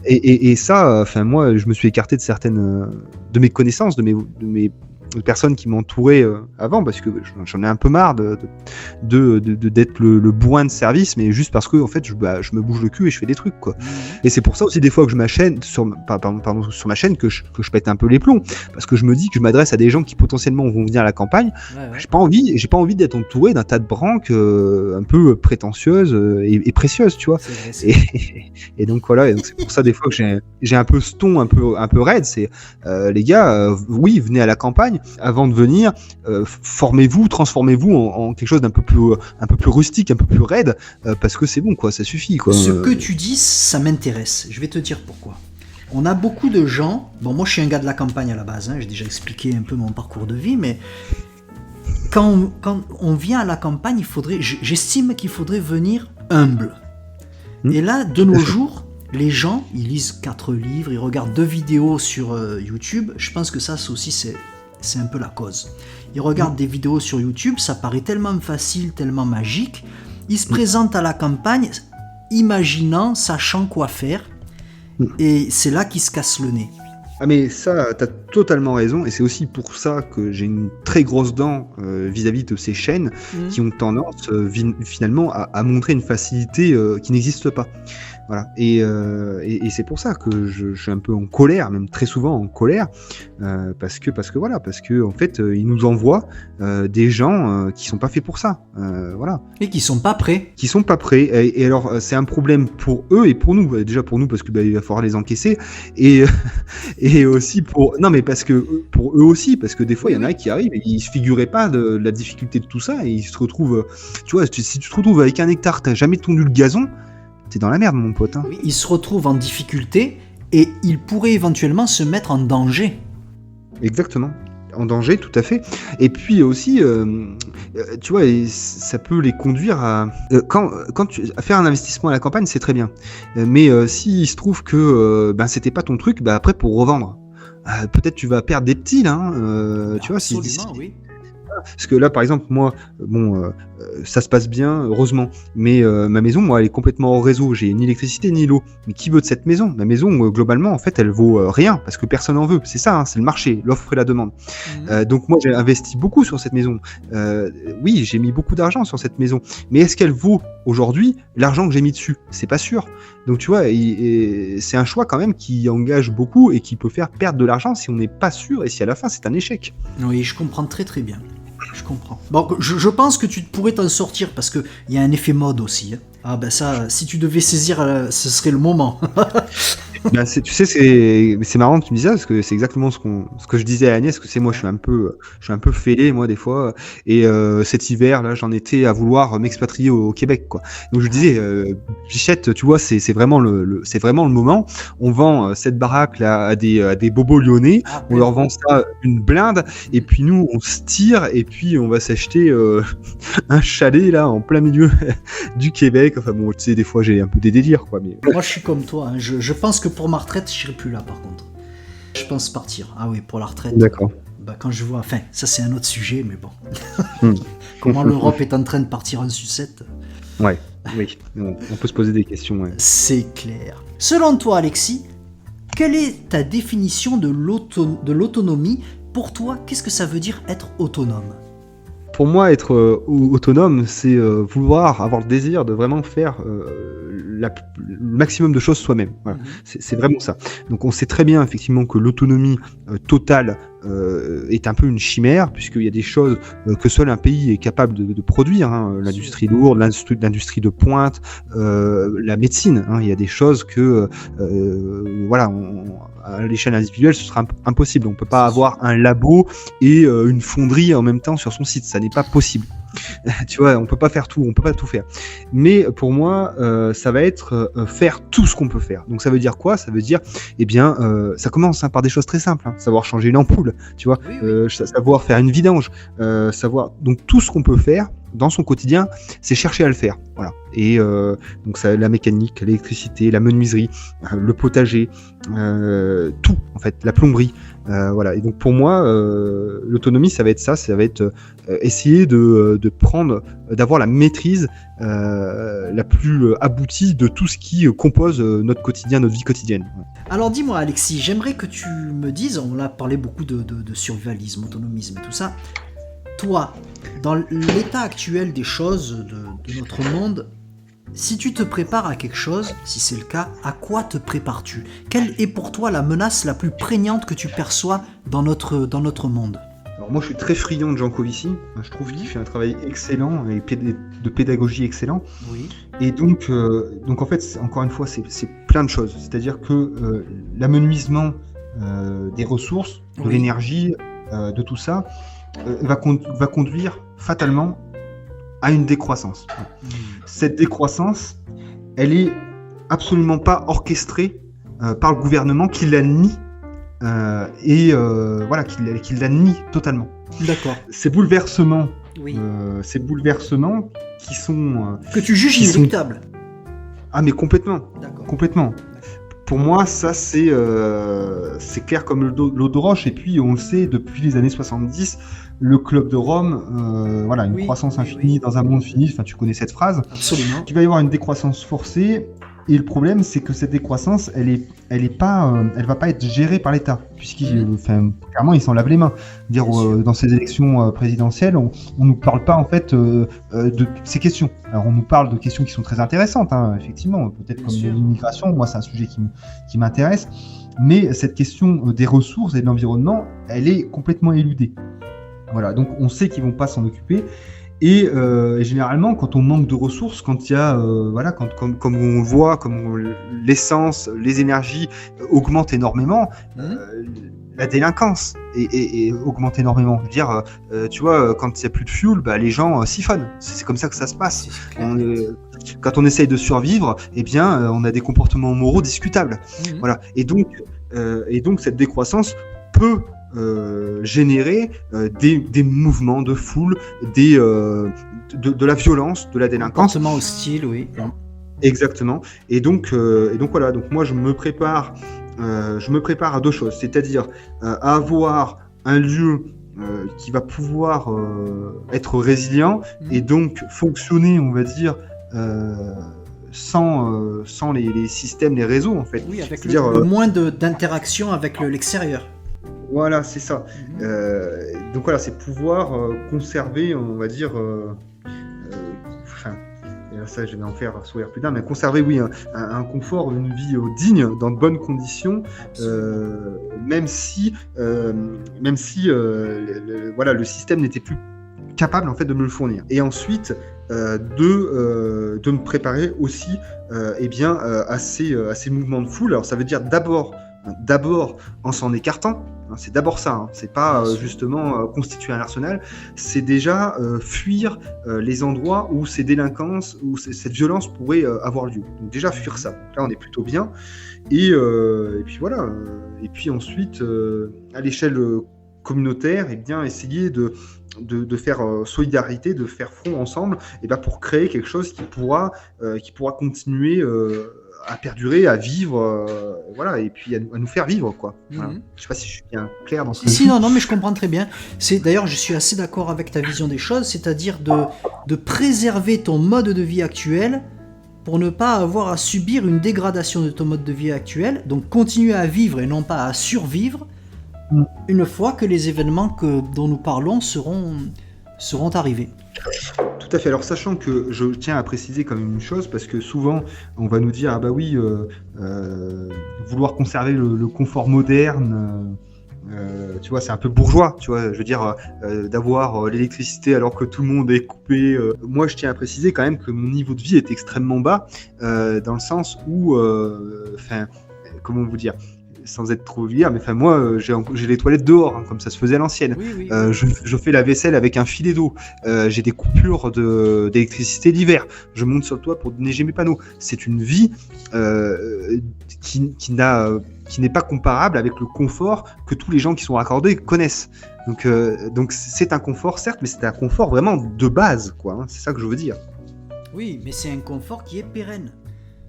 Et ça, enfin moi, je me suis écarté de certaines de mes connaissances, de mes personnes qui m'entouraient avant, parce que j'en ai un peu marre d'être le bourrin de service, mais juste parce que en fait je me bouge le cul et je fais des trucs, quoi. Et c'est pour ça aussi des fois que je m'achène sur ma chaîne que je pète un peu les plombs, parce que je me dis que je m'adresse à des gens qui potentiellement vont venir à la campagne. J'ai pas envie d'être entouré d'un tas de branques un peu prétentieuses et précieuses, tu vois. Et donc voilà, et donc c'est pour ça des fois que j'ai un peu ce ton un peu raide. C'est les gars, oui, venez à la campagne. Avant de venir, transformez-vous en quelque chose d'un peu plus rustique, un peu plus raide, parce que c'est bon, quoi, ça suffit, quoi. Ce que tu dis, ça m'intéresse. Je vais te dire pourquoi. On a beaucoup de gens. Bon, moi, je suis un gars de la campagne à la base. Hein, j'ai déjà expliqué un peu mon parcours de vie, mais quand on vient à la campagne, j'estime qu'il faudrait venir humble. Et là, de nos jours, les gens, ils lisent 4 livres, ils regardent 2 vidéos sur YouTube. Je pense que ça aussi, c'est un peu la cause. Ils regardent des vidéos sur YouTube, ça paraît tellement facile, tellement magique. Ils se présentent à la campagne, imaginant, sachant quoi faire. Et c'est là qu'ils se cassent le nez. Ah mais ça, t'as totalement raison, et c'est aussi pour ça que j'ai une très grosse dent vis-à-vis de ces chaînes qui ont tendance finalement à montrer une facilité qui n'existe pas. Voilà. Et c'est pour ça que je suis un peu en colère, même très souvent en colère, parce que en fait ils nous envoient des gens qui sont pas faits pour ça, voilà. Et qui sont pas prêts. Et alors c'est un problème pour eux et pour nous. Déjà pour nous parce que il va falloir les encaisser, et aussi pour eux aussi, parce que des fois il y en a qui arrivent et ils se figuraient pas de la difficulté de tout ça, et ils se retrouvent, tu vois, si tu te retrouves avec un hectare, t'as jamais tondu le gazon, t'es dans la merde, mon pote. Hein. Oui, ils se retrouvent en difficulté et ils pourraient éventuellement se mettre en danger. Exactement. En danger, tout à fait. Et puis aussi, tu vois, ça peut les conduire à... à faire un investissement à la campagne, c'est très bien. Mais s'il se trouve que c'était pas ton truc, après, pour revendre, peut-être tu vas perdre des petits, là. Tu vois, oui. Parce que là, par exemple, moi, ça se passe bien, heureusement. Mais ma maison, moi, elle est complètement hors réseau. J'ai ni électricité ni l'eau. Mais qui veut de cette maison ? Ma maison, globalement, en fait, elle vaut rien parce que personne n'en veut. C'est ça, hein, c'est le marché, l'offre et la demande. Donc moi, j'ai investi beaucoup sur cette maison. Oui, j'ai mis beaucoup d'argent sur cette maison. Mais est-ce qu'elle vaut aujourd'hui l'argent que j'ai mis dessus ? C'est pas sûr. Donc tu vois, c'est un choix quand même qui engage beaucoup et qui peut faire perdre de l'argent si on n'est pas sûr et si à la fin c'est un échec. Oui, je comprends très très bien. Je comprends. Bon, je pense que tu pourrais t'en sortir parce qu'il y a un effet mode aussi. Hein. Ah ben ça, si tu devais saisir, ce serait le moment. Ben, tu sais, c'est marrant que tu me dis ça parce que c'est exactement ce que je disais à Agnès, que c'est moi, je suis un peu fêlé, moi, des fois. Et cet hiver, là, j'en étais à vouloir m'expatrier au Québec, quoi. Donc je disais, Bichette, tu vois, c'est vraiment c'est vraiment le moment. On vend cette baraque là à des bobos lyonnais, on leur vend ça une blinde, et puis nous, on se tire, et puis on va s'acheter un chalet là en plein milieu du Québec. Enfin bon, tu sais, des fois, j'ai un peu des délires, quoi. Mais moi, je suis comme toi. Hein. Je pense que pour ma retraite, je serai plus là, par contre. Je pense partir. Ah oui, pour la retraite. D'accord. Bah, quand je vois... Enfin, ça, c'est un autre sujet, mais bon. Comment l'Europe est en train de partir en sucette. Ouais, oui. On peut se poser des questions, ouais. C'est clair. Selon toi, Alexis, quelle est ta définition de l'autonomie? Pour toi, qu'est-ce que ça veut dire être autonome? Pour moi, être autonome, c'est vouloir avoir le désir de vraiment faire le maximum de choses soi-même. Voilà. C'est vraiment ça. Donc on sait très bien effectivement que l'autonomie totale est un peu une chimère, puisqu'il y a des choses que seul un pays est capable de produire. Hein. L'industrie lourde, l'industrie de pointe, la médecine. Hein. Il y a des choses que voilà, à l'échelle individuelle, ce sera impossible. On peut pas avoir un labo et une fonderie en même temps sur son site. Ça n'est pas possible. Tu vois, on peut pas faire tout, on peut pas tout faire. Mais pour moi, ça va être faire tout ce qu'on peut faire. Donc ça veut dire quoi? Ça veut dire, eh bien, ça commence par des choses très simples. Hein. Savoir changer une ampoule, tu vois, savoir faire une vidange, savoir. Donc tout ce qu'on peut faire dans son quotidien, c'est chercher à le faire. Voilà. Et donc ça, la mécanique, l'électricité, la menuiserie, le potager, tout en fait, la plomberie. Voilà. Et donc pour moi, l'autonomie, ça va être ça. Ça va être essayer de prendre, d'avoir la maîtrise la plus aboutie de tout ce qui compose notre quotidien, notre vie quotidienne. Alors dis-moi, Alexis, j'aimerais que tu me dises, on a parlé beaucoup de survivalisme, autonomisme et tout ça. Toi, dans l'état actuel des choses de notre monde, si tu te prépares à quelque chose, si c'est le cas, à quoi te prépares-tu? Quelle est pour toi la menace la plus prégnante que tu perçois dans notre monde? Alors moi je suis très friand de Jean Covici, je trouve qu'il fait un travail excellent et de pédagogie excellent. Oui. Et donc en fait, encore une fois, c'est plein de choses. C'est-à-dire que l'amenuisement des ressources, de l'énergie, de tout ça, va conduire fatalement à une décroissance. Cette décroissance, elle est absolument pas orchestrée par le gouvernement qui la nie voilà, qui la nie totalement. D'accord. Ces bouleversements, oui. Qui sont que tu juges inéluctables. Ah mais complètement. D'accord. Complètement. Pour moi, ça c'est clair comme l'eau de roche. Et puis on le sait depuis les années 70, le club de Rome, voilà, une croissance infinie dans un monde fini. Enfin, tu connais cette phrase. Absolument. Il va y avoir une décroissance forcée. Et le problème, c'est que cette décroissance, elle va pas être gérée par l'État, clairement, ils s'en lavent les mains. Dans ces élections présidentielles, on nous parle pas en fait de ces questions. Alors, on nous parle de questions qui sont très intéressantes, hein, effectivement, peut-être comme l'immigration. Moi, c'est un sujet qui m'intéresse. Mais cette question des ressources et de l'environnement, elle est complètement éludée. Voilà, donc on sait qu'ils vont pas s'en occuper. Et généralement, quand on manque de ressources, quand il y a, voilà, comme on voit, l'essence, les énergies augmentent énormément, la délinquance augmente énormément. Je veux dire, tu vois, quand il n'y a plus de fuel, bah, les gens siphonnent. C'est comme ça que ça se passe. Quand on essaye de survivre, eh bien, on a des comportements moraux discutables. Voilà. Et donc cette décroissance peut générer des mouvements de foule, de la violence, de la délinquance. Comportement hostile, oui. Exactement. Et donc voilà. Donc moi je me prépare à deux choses, c'est-à-dire à avoir un lieu qui va pouvoir être résilient et donc fonctionner, on va dire. Sans les systèmes, les réseaux en fait. Oui, avec le moins d'interaction avec l'extérieur. Voilà, c'est ça. Donc voilà, c'est pouvoir conserver, on va dire, ça je vais en faire sourire plus tard, mais conserver, oui, un confort, une vie digne, dans de bonnes conditions, même si voilà, le système n'était plus capable en fait de me le fournir. Et ensuite de me préparer aussi à ces mouvements de foule. Alors ça veut dire d'abord en s'en écartant, hein, c'est d'abord ça, hein, c'est pas justement constituer un arsenal, c'est déjà fuir les endroits où ces délinquances, où cette violence pourrait avoir lieu. Donc déjà fuir ça, là on est plutôt bien, et puis voilà, et puis ensuite à l'échelle communautaire, et bien essayer de faire solidarité, de faire front ensemble, et ben pour créer quelque chose qui pourra continuer à perdurer, à vivre, voilà, et puis à nous faire vivre, quoi. Voilà. Je sais pas si je suis bien clair dans ce que je dis. Non, mais je comprends très bien. D'ailleurs, je suis assez d'accord avec ta vision des choses, c'est-à-dire de préserver ton mode de vie actuel pour ne pas avoir à subir une dégradation de ton mode de vie actuel, donc continuer à vivre et non pas à survivre, une fois que les événements dont nous parlons seront arrivés. Tout à fait. Alors, sachant que je tiens à préciser quand même une chose, parce que souvent, on va nous dire, ah bah oui, vouloir conserver le confort moderne, tu vois, c'est un peu bourgeois, tu vois, je veux dire, d'avoir l'électricité alors que tout le monde est coupé. Moi, je tiens à préciser quand même que mon niveau de vie est extrêmement bas, dans le sens où, comment vous dire, sans être trop vulgaire, mais enfin moi j'ai les toilettes dehors, hein, comme ça se faisait à l'ancienne. Oui. Je fais la vaisselle avec un filet d'eau. J'ai des coupures d'électricité l'hiver. Je monte sur le toit pour neiger mes panneaux. C'est une vie qui n'est pas comparable avec le confort que tous les gens qui sont raccordés connaissent. Donc c'est un confort certes, mais c'est un confort vraiment de base, quoi. Hein, c'est ça que je veux dire. Oui, mais c'est un confort qui est pérenne.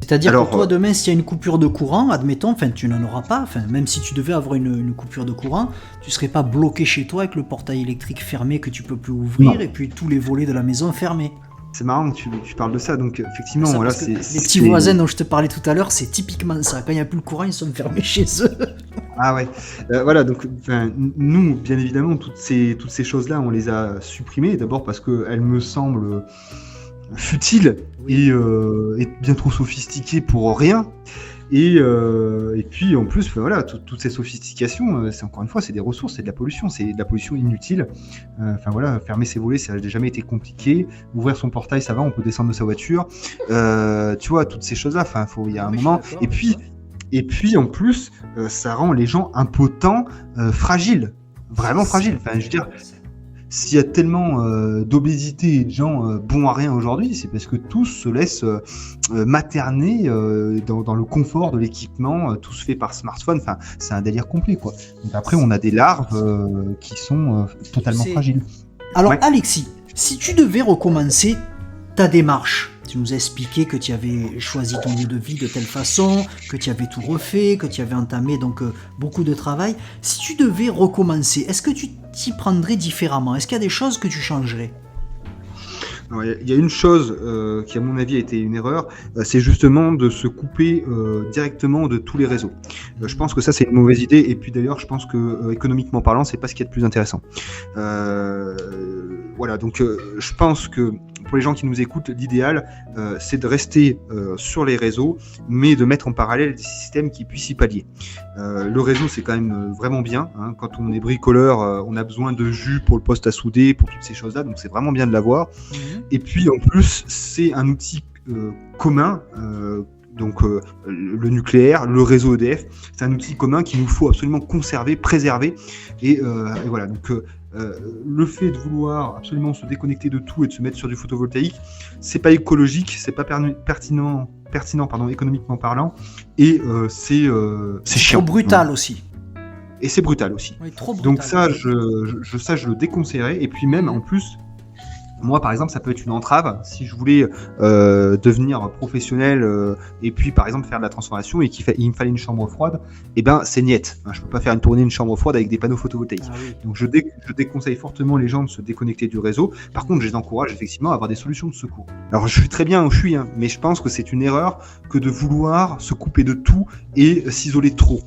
C'est-à-dire que toi, demain, s'il y a une coupure de courant, admettons, tu n'en auras pas, même si tu devais avoir une coupure de courant, tu ne serais pas bloqué chez toi avec le portail électrique fermé que tu ne peux plus ouvrir, et puis tous les volets de la maison fermés. C'est marrant que tu parles de ça, donc effectivement, ça, voilà, les petits voisins dont je te parlais tout à l'heure, c'est typiquement ça. Quand il n'y a plus le courant, ils sont fermés chez eux. Ah ouais, voilà, donc nous, bien évidemment, toutes ces choses-là, on les a supprimées, d'abord parce qu'elles me semblent futile et bien trop sophistiqué pour rien, et puis en plus voilà, toutes ces sophistications, c'est encore une fois, c'est des ressources, c'est de la pollution inutile. Voilà, fermer ses volets, ça n'a jamais été compliqué, ouvrir son portail, ça va, on peut descendre de sa voiture, tu vois, toutes ces choses là, il y a un moment, et puis en plus ça rend les gens impotents, fragiles, vraiment fragiles. Je veux dire, s'il y a tellement d'obésité et de gens bons à rien aujourd'hui, c'est parce que tous se laissent materner dans le confort de l'équipement, tout se fait par smartphone, c'est un délire complet, quoi. Donc après, on a des larves qui sont totalement fragiles. Alors ouais. Alexis, si tu devais recommencer ta démarche, tu nous as expliqué que tu avais choisi ton lieu de vie de telle façon, que tu avais tout refait, que tu avais entamé donc beaucoup de travail. Si tu devais recommencer, est-ce que tu t'y prendrais différemment ? Est-ce qu'il y a des choses que tu changerais ? Il y a une chose qui à mon avis a été une erreur, c'est justement de se couper directement de tous les réseaux. Je pense que ça c'est une mauvaise idée, et puis d'ailleurs je pense que économiquement parlant c'est pas ce qu'il y a de plus intéressant. Voilà, donc je pense que pour les gens qui nous écoutent, l'idéal c'est de rester sur les réseaux, mais de mettre en parallèle des systèmes qui puissent y pallier. Le réseau c'est quand même vraiment bien, hein. Quand on est bricoleur, on a besoin de jus pour le poste à souder, pour toutes ces choses-là, donc c'est vraiment bien de l'avoir. Et puis en plus c'est un outil commun, donc le nucléaire, le réseau EDF, c'est un outil commun qu'il nous faut absolument conserver, préserver, et voilà, donc le fait de vouloir absolument se déconnecter de tout et de se mettre sur du photovoltaïque, c'est pas écologique, c'est pas pertinent économiquement parlant, et c'est chiant. Trop brutal aussi. Et c'est brutal aussi. Oui, trop brutal. Donc ça, je le déconseillerais, et puis même en plus, moi, par exemple, ça peut être une entrave. Si je voulais devenir professionnel et puis, par exemple, faire de la transformation et il me fallait une chambre froide, eh ben, c'est niette. Je peux pas faire une chambre froide avec des panneaux photovoltaïques. Ah, oui. Donc, je déconseille fortement les gens de se déconnecter du réseau. Par contre, je les encourage effectivement à avoir des solutions de secours. Alors, je suis très bien où je suis, hein, mais je pense que c'est une erreur que de vouloir se couper de tout et s'isoler trop.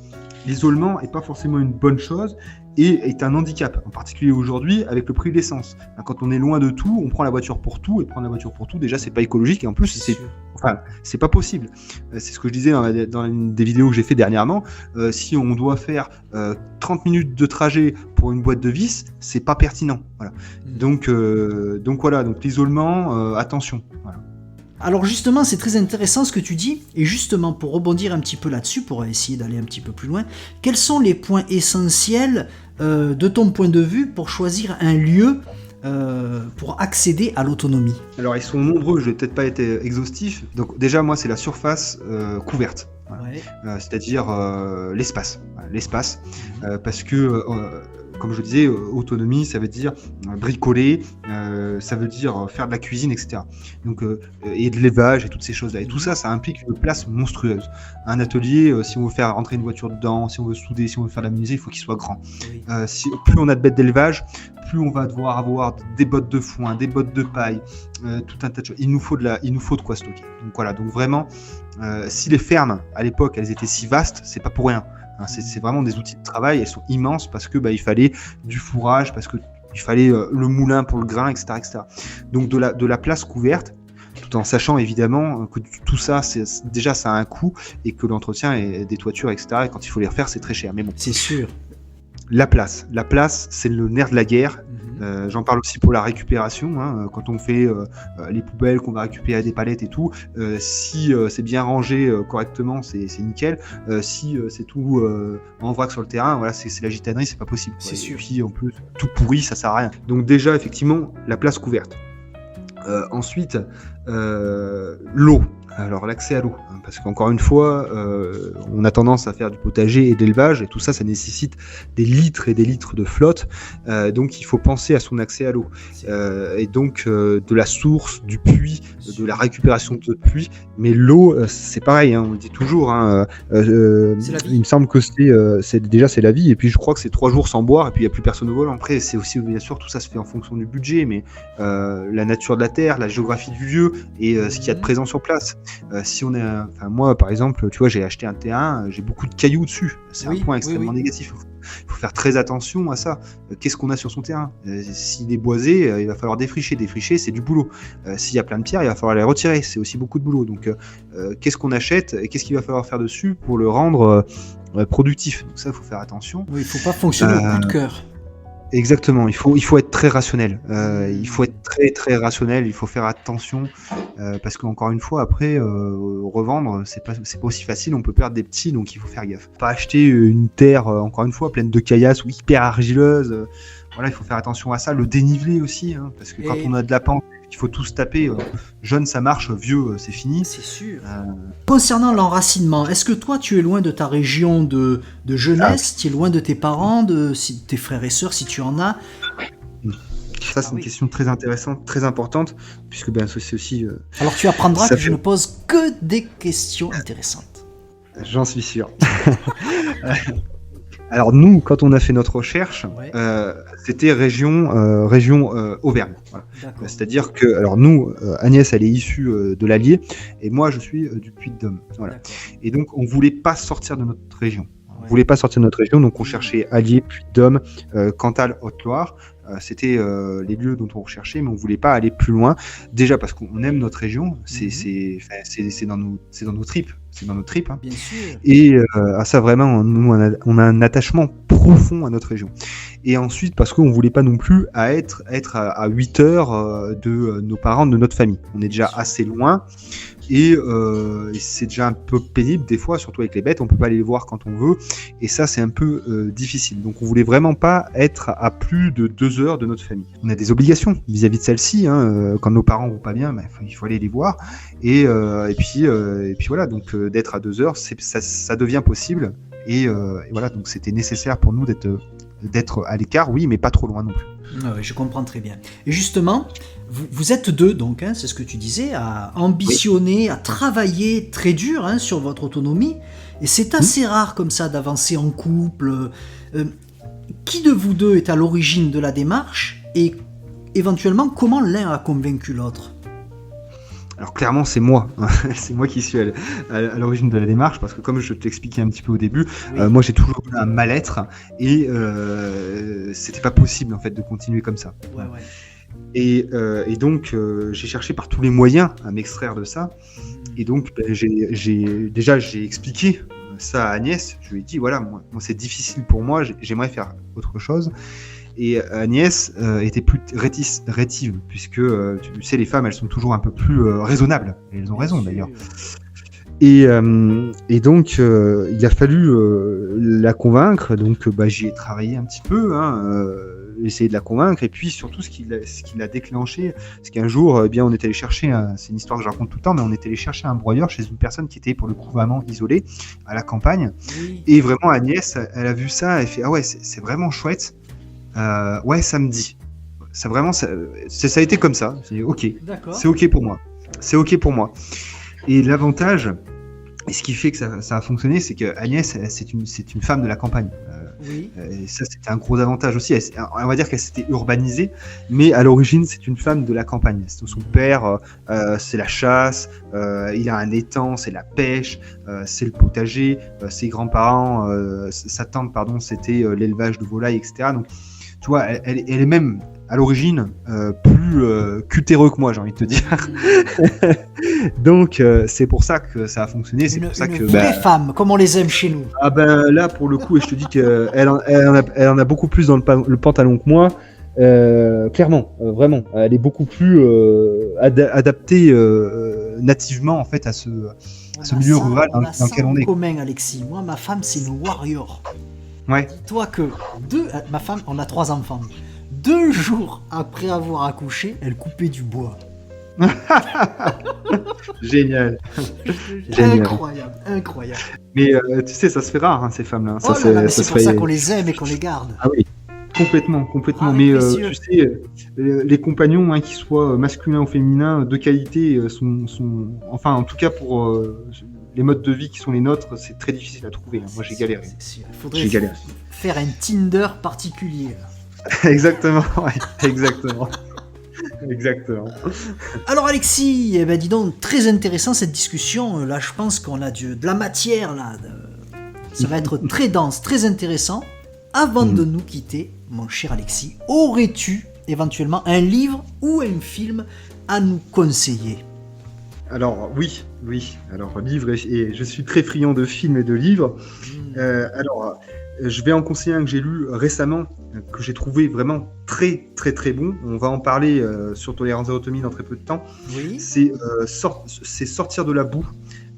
l'isolement n'est pas forcément une bonne chose et est un handicap, en particulier aujourd'hui avec le prix de l'essence. Quand on est loin de tout, on prend la voiture pour tout, et prendre la voiture pour tout, déjà, c'est pas écologique, et en plus, c'est pas possible. C'est ce que je disais dans une des vidéos que j'ai fait dernièrement. Si on doit faire 30 minutes de trajet pour une boîte de vis, c'est pas pertinent. Voilà. Donc l'isolement, attention. Voilà. Alors justement, c'est très intéressant ce que tu dis, et justement pour rebondir un petit peu là-dessus, pour essayer d'aller un petit peu plus loin, quels sont les points essentiels de ton point de vue pour choisir un lieu pour accéder à l'autonomie? Alors ils sont nombreux, je vais peut-être pas être exhaustif. Donc déjà moi c'est la surface couverte, voilà. Ouais. C'est-à-dire l'espace, voilà, l'espace, parce que comme je disais, autonomie, ça veut dire bricoler, ça veut dire faire de la cuisine, etc. Donc, et de l'élevage et toutes ces choses-là. Et tout ça, ça implique une place monstrueuse. Un atelier, si on veut faire rentrer une voiture dedans, si on veut souder, si on veut faire de la menuiserie, il faut qu'il soit grand. Oui. Plus on a de bêtes d'élevage, plus on va devoir avoir des bottes de foin, des bottes de paille, tout un tas de choses. Il nous faut de quoi stocker. Donc voilà, donc vraiment, si les fermes, à l'époque, elles étaient si vastes, c'est pas pour rien. C'est vraiment des outils de travail, elles sont immenses parce que il fallait du fourrage, parce que il fallait le moulin pour le grain, etc., etc. Donc de la place couverte, tout en sachant évidemment que tout ça, déjà ça a un coût et que l'entretien des toitures, etc., et quand il faut les refaire, c'est très cher. Mais bon, c'est sûr. La place, c'est le nerf de la guerre. J'en parle aussi pour la récupération, hein, quand on fait les poubelles qu'on va récupérer à des palettes et tout, si c'est bien rangé correctement, c'est nickel. Si c'est tout en vrac sur le terrain, voilà, c'est la gitanerie, c'est pas possible. C'est sûr. Et puis en plus, tout pourri, ça sert à rien. Donc déjà, effectivement, la place couverte. Ensuite, l'eau. Alors l'accès à l'eau, hein, parce qu'encore une fois, on a tendance à faire du potager et de l'élevage, et tout ça, ça nécessite des litres et des litres de flotte, donc il faut penser à son accès à l'eau, et donc de la source, du puits, de la récupération de puits, mais l'eau, c'est pareil, hein, on le dit toujours, hein, il me semble que c'est la vie, et puis je crois que c'est 3 jours sans boire, et puis il n'y a plus personne au volant. Après, c'est aussi, bien sûr, tout ça se fait en fonction du budget, mais la nature de la terre, la géographie du lieu, et ce qu'il y a de présent sur place. Si on est, moi par exemple, tu vois, j'ai acheté un terrain, j'ai beaucoup de cailloux dessus. C'est un point extrêmement négatif. Il faut faire très attention à ça. Qu'est-ce qu'on a sur son terrain? S'il est boisé, il va falloir défricher. Défricher, c'est du boulot. S'il y a plein de pierres, il va falloir les retirer. C'est aussi beaucoup de boulot. Donc, qu'est-ce qu'on achète et qu'est-ce qu'il va falloir faire dessus pour le rendre productif? Donc ça, il faut faire attention. Oui, il ne faut pas fonctionner au coup de cœur. Exactement, il faut être très rationnel. Il faut être très très rationnel. Il faut faire attention parce qu'encore une fois, après revendre, c'est pas aussi facile. On peut perdre des petits, donc il faut faire gaffe. Pas acheter une terre encore une fois pleine de caillasses ou hyper argileuse. Voilà, il faut faire attention à ça. Le dénivelé aussi, hein, parce que quand on a de la pente, il faut tout se taper. Jeune, ça marche. Vieux, c'est fini. C'est sûr. Concernant l'enracinement, est-ce que toi, tu es loin de ta région de jeunesse? Tu es loin de tes parents, de tes frères et sœurs, si tu en as? Ça, c'est une question très intéressante, très importante, puisque c'est aussi... Alors, tu apprendras que je ne pose que des questions intéressantes. J'en suis sûr. Alors nous, quand on a fait notre recherche, c'était région Auvergne. Voilà. C'est-à-dire que, alors nous, Agnès, elle est issue de l'Allier, et moi, je suis du Puy-de-Dôme. Voilà. Et donc, on voulait pas sortir de notre région. On voulait pas sortir de notre région, donc on cherchait Allier, Puy-de-Dôme, Cantal, Haute-Loire. C'était les lieux dont on recherchait, mais on voulait pas aller plus loin. Déjà parce qu'on aime notre région, c'est dans nos tripes. C'est dans notre tripes. Hein. Bien sûr. Et ça vraiment, nous, on a un attachement profond à notre région. Et ensuite, parce qu'on ne voulait pas non plus être à 8 heures de nos parents, de notre famille. On est déjà assez loin. Et c'est déjà un peu pénible des fois, surtout avec les bêtes, on peut pas aller les voir quand on veut, et ça c'est un peu difficile. Donc on voulait vraiment pas être à plus de 2 heures de notre famille. On a des obligations vis-à-vis de celle-ci, hein, quand nos parents vont pas bien, il faut aller les voir, et puis voilà, donc d'être à 2 heures, ça devient possible, et voilà, donc c'était nécessaire pour nous d'être à l'écart, oui, mais pas trop loin non plus. Oui, je comprends très bien. Et justement, vous êtes deux, donc, hein, c'est ce que tu disais, à ambitionner, à travailler très dur sur votre autonomie. Et c'est assez rare comme ça d'avancer en couple. Qui de vous deux est à l'origine de la démarche et éventuellement comment l'un a convaincu l'autre? Alors clairement, c'est moi, hein. C'est moi qui suis à l'origine de la démarche, parce que comme je t'expliquais un petit peu au début, Oui. moi j'ai toujours eu un mal-être et c'était pas possible en fait de continuer comme ça. Ouais. Et donc j'ai cherché par tous les moyens à m'extraire de ça. Et donc j'ai expliqué ça à Agnès. Je lui ai dit voilà, moi c'est difficile pour moi, j'aimerais faire autre chose. Et Agnès était plus rétive, puisque tu sais, les femmes, elles sont toujours un peu plus raisonnables. Et elles ont raison d'ailleurs. Et donc, il a fallu la convaincre. Donc, j'y ai travaillé un petit peu, essayer de la convaincre. Et puis, surtout, ce qui l'a déclenché, c'est qu'un jour, on est allé chercher, c'est une histoire que je raconte tout le temps, mais on est allé chercher un broyeur chez une personne qui était pour le coup vraiment isolée, à la campagne. Oui. Et vraiment, Agnès, elle a vu ça, elle fait ah ouais, c'est vraiment chouette. Ouais, ça me dit. Ça vraiment, ça a été comme ça. C'est ok. D'accord. C'est ok pour moi. C'est ok pour moi. Et l'avantage, et ce qui fait que ça a fonctionné, c'est que Agnès, c'est une femme de la campagne. Oui. Et ça, c'était un gros avantage aussi. On va dire qu'elle s'était urbanisée, mais à l'origine, c'est une femme de la campagne. Son père, c'est la chasse, il a un étang, c'est la pêche, c'est le potager. Ses grands-parents, sa tante, pardon, c'était l'élevage de volailles, etc. Donc, tu vois, elle est même à l'origine plus cutéreux que moi, j'ai envie de te dire. Donc c'est pour ça que ça a fonctionné. C'est pour ça que vraie femme, comme on les aime chez nous. Ah là pour le coup, et je te dis qu'elle en a beaucoup plus dans le pantalon que moi. Clairement, vraiment, elle est beaucoup plus adaptée nativement en fait à ce milieu rural dans lequel on est. Commun, Alexis. Moi, ma femme, c'est une warrior. Ouais. Dis-toi que ma femme, on a 3 enfants. 2 jours après avoir accouché, elle coupait du bois. Génial. Incroyable. Mais tu sais, ça se fait rare, ces femmes-là. C'est pour ça qu'on les aime et qu'on les garde. Ah oui, complètement. Mais tu sais, les compagnons, qu'ils soient masculins ou féminins, de qualité, sont enfin, en tout cas pour les modes de vie qui sont les nôtres, c'est très difficile à trouver. Moi, j'ai galéré. Il faudrait faire un Tinder particulier. Exactement, ouais, exactement. Alors Alexis, dis donc, très intéressant cette discussion. Là, je pense qu'on a de la matière. Là, ça va être très dense, très intéressant. Avant de nous quitter, mon cher Alexis, aurais-tu éventuellement un livre ou un film à nous conseiller ? Alors oui. Alors livre, et je suis très friand de films et de livres. Alors je vais en conseiller un que j'ai lu récemment, que j'ai trouvé vraiment très très très bon. On va en parler sur Tolérance Zéro dans très peu de temps. Oui. C'est Sortir de la boue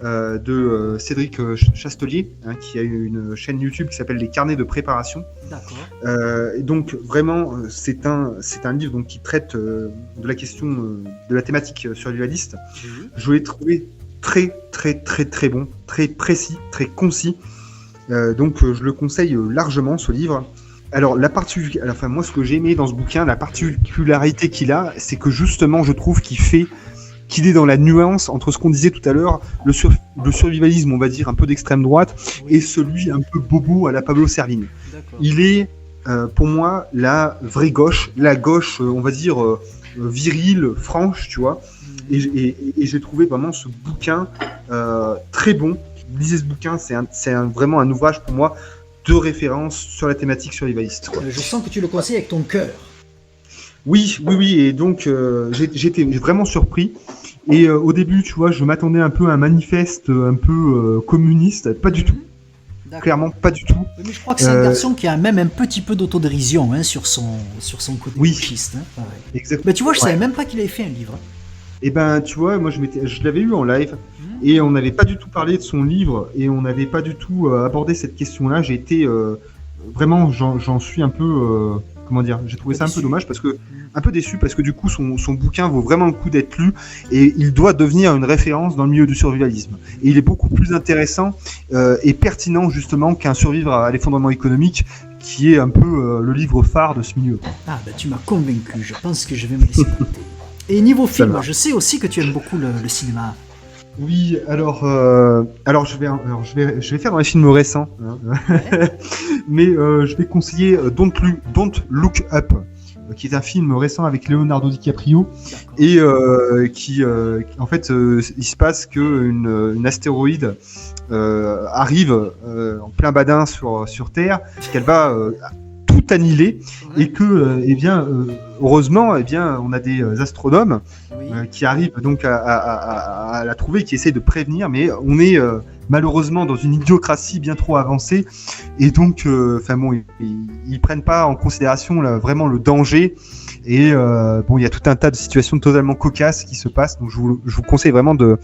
de Cédric Chastelier, qui a une chaîne YouTube qui s'appelle Les Carnets de préparation. D'accord. Et donc vraiment, c'est un livre donc, qui traite de la question de la thématique survivaliste. Oui. Je l'ai trouvé très très très très bon, très précis, très concis. Donc je le conseille largement, ce livre. Alors moi ce que j'ai aimé dans ce bouquin, la particularité qu'il a, c'est que justement je trouve qu'il est dans la nuance entre ce qu'on disait tout à l'heure, le survivalisme, on va dire un peu d'extrême droite, oui, et celui un peu bobo à la Pablo Servigne. D'accord. Il est pour moi la vraie gauche, la gauche on va dire virile, franche, tu vois. Et j'ai trouvé vraiment ce bouquin très bon. Lisez ce bouquin, c'est vraiment un ouvrage pour moi de référence sur la thématique survivaliste. Quoi. Je sens que tu le conseilles avec ton cœur. Oui, et donc j'étais vraiment surpris. Et au début, tu vois, je m'attendais un peu à un manifeste un peu communiste, pas du tout. D'accord. Clairement, pas du tout. Mais je crois que c'est un garçon qui a même un petit peu d'autodérision sur son côté gauchiste. Ouais. Exactement. Mais tu vois, je savais même pas qu'il avait fait un livre. Et tu vois, moi je l'avais eu en live et on n'avait pas du tout parlé de son livre et on n'avait pas du tout abordé cette question-là. J'ai été vraiment, j'en suis un peu, comment dire, j'ai trouvé ça un peu dommage un peu déçu parce que du coup son bouquin vaut vraiment le coup d'être lu et il doit devenir une référence dans le milieu du survivalisme. Et il est beaucoup plus intéressant et pertinent justement qu'un Survivre à l'effondrement économique qui est un peu le livre phare de ce milieu. Ah tu m'as convaincu, je pense que je vais me laisser tenter. Et niveau film, je sais aussi que tu aimes beaucoup le cinéma. Oui, alors je vais faire dans les films récents, mais je vais conseiller Don't Look Up qui est un film récent avec Leonardo DiCaprio, et qui en fait, il se passe qu'une astéroïde arrive en plein badin sur Terre, qu'elle va tout annihiler, et que, heureusement, on a des astronomes qui arrivent donc à la trouver, qui essaient de prévenir, mais on est malheureusement dans une idiocratie bien trop avancée, et donc, ils prennent pas en considération là, vraiment le danger. Et il y a tout un tas de situations totalement cocasses qui se passent, donc je vous conseille vraiment de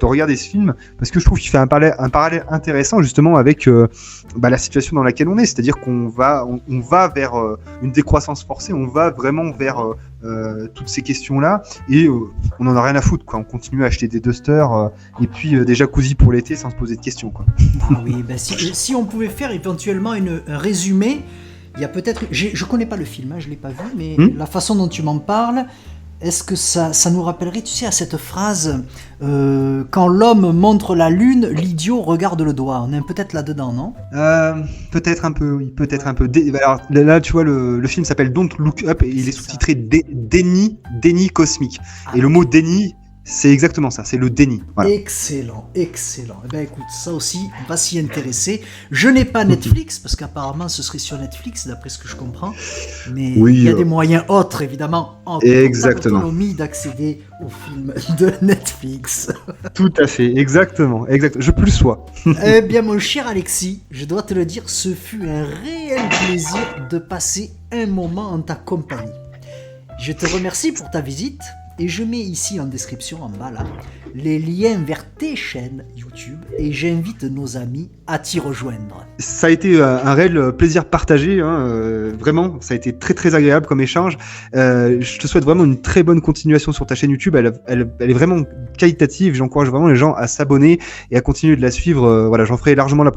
regarder ce film, parce que je trouve qu'il fait un parallèle intéressant justement avec la situation dans laquelle on est, c'est-à-dire qu'on va vers une décroissance forcée, on va vraiment vers toutes ces questions-là, et on en a rien à foutre, quoi. On continue à acheter des dusters et puis des jacuzzi pour l'été sans se poser de questions, quoi. Ah oui, si on pouvait faire éventuellement un résumé. Il y a peut-être, je connais pas le film, hein, je l'ai pas vu, mais la façon dont tu m'en parles, est-ce que ça nous rappellerait, tu sais, à cette phrase quand l'homme montre la lune, l'idiot regarde le doigt. On est peut-être là-dedans, non ? Peut-être un peu, oui, peut-être un peu. Alors là, tu vois, le film s'appelle Don't Look Up et il est sous-titré déni cosmique. Et le mot déni, c'est exactement ça, c'est le déni. Voilà. Excellent. Eh bien écoute, ça aussi, on va s'y intéresser. Je n'ai pas Netflix, parce qu'apparemment ce serait sur Netflix, d'après ce que je comprends. Mais il y a des moyens autres, évidemment, en autonomie d'accéder aux films de Netflix. Tout à fait, exactement. Je plus sois. Eh bien mon cher Alexis, je dois te le dire, ce fut un réel plaisir de passer un moment en ta compagnie. Je te remercie pour ta visite. Et je mets ici en description, en bas là, les liens vers tes chaînes YouTube, et j'invite nos amis à t'y rejoindre. Ça a été un réel plaisir partagé, hein, vraiment, ça a été très très agréable comme échange. Je te souhaite vraiment une très bonne continuation sur ta chaîne YouTube, elle est vraiment qualitative, j'encourage vraiment les gens à s'abonner et à continuer de la suivre. Voilà, j'en ferai largement la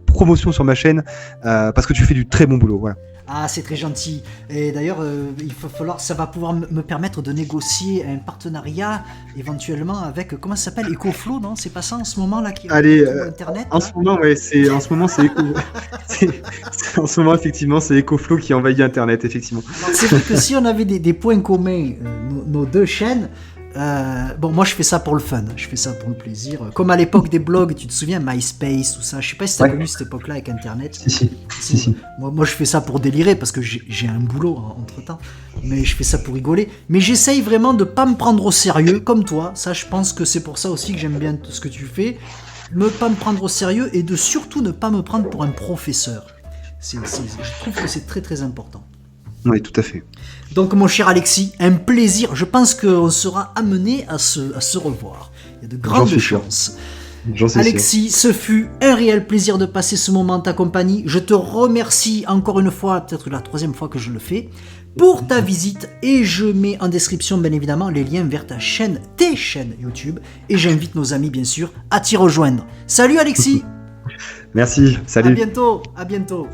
promotion sur ma chaîne, parce que tu fais du très bon boulot, voilà. Ah, c'est très gentil. Et d'ailleurs, ça va pouvoir me permettre de négocier un partenariat éventuellement avec, comment ça s'appelle, EcoFlow, non ? C'est pas ça en ce moment là qui est sur Internet. En ce moment, en ce moment, effectivement, c'est EcoFlow qui envahit Internet, effectivement. Alors, c'est vrai que si on avait des points communs, nos deux chaînes. Moi je fais ça pour le fun, je fais ça pour le plaisir. Comme à l'époque des blogs, tu te souviens, MySpace, tout ça. Je sais pas si t'as connu cette époque-là avec Internet. Si. Moi je fais ça pour délirer parce que j'ai un boulot entre temps. Mais je fais ça pour rigoler. Mais j'essaye vraiment de pas me prendre au sérieux comme toi. Ça, je pense que c'est pour ça aussi que j'aime bien tout ce que tu fais. Ne pas me prendre au sérieux et de surtout ne pas me prendre pour un professeur. Je trouve que c'est très très important. Oui, tout à fait. Donc mon cher Alexis, un plaisir. Je pense qu'on sera amené à se revoir. Il y a de grandes chances. Alexis, ce fut un réel plaisir de passer ce moment en ta compagnie. Je te remercie encore une fois, peut-être la troisième fois que je le fais, pour ta visite. Et je mets en description, bien évidemment, les liens vers tes chaînes YouTube. Et j'invite nos amis, bien sûr, à t'y rejoindre. Salut Alexis. Merci, salut. À bientôt.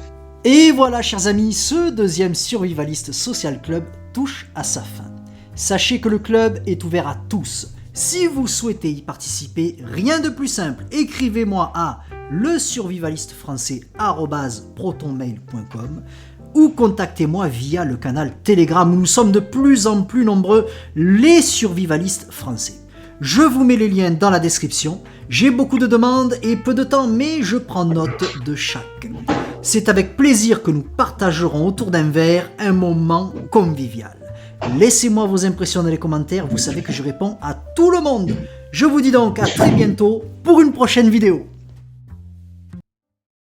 Et voilà, chers amis, ce deuxième Survivaliste Social Club touche à sa fin. Sachez que le club est ouvert à tous. Si vous souhaitez y participer, rien de plus simple, écrivez-moi à lesurvivalistefrançais@protonmail.com ou contactez-moi via le canal Telegram où nous sommes de plus en plus nombreux, les survivalistes français. Je vous mets les liens dans la description. J'ai beaucoup de demandes et peu de temps, mais je prends note de chaque. C'est avec plaisir que nous partagerons autour d'un verre un moment convivial. Laissez-moi vos impressions dans les commentaires, vous savez que je réponds à tout le monde. Je vous dis donc à très bientôt pour une prochaine vidéo.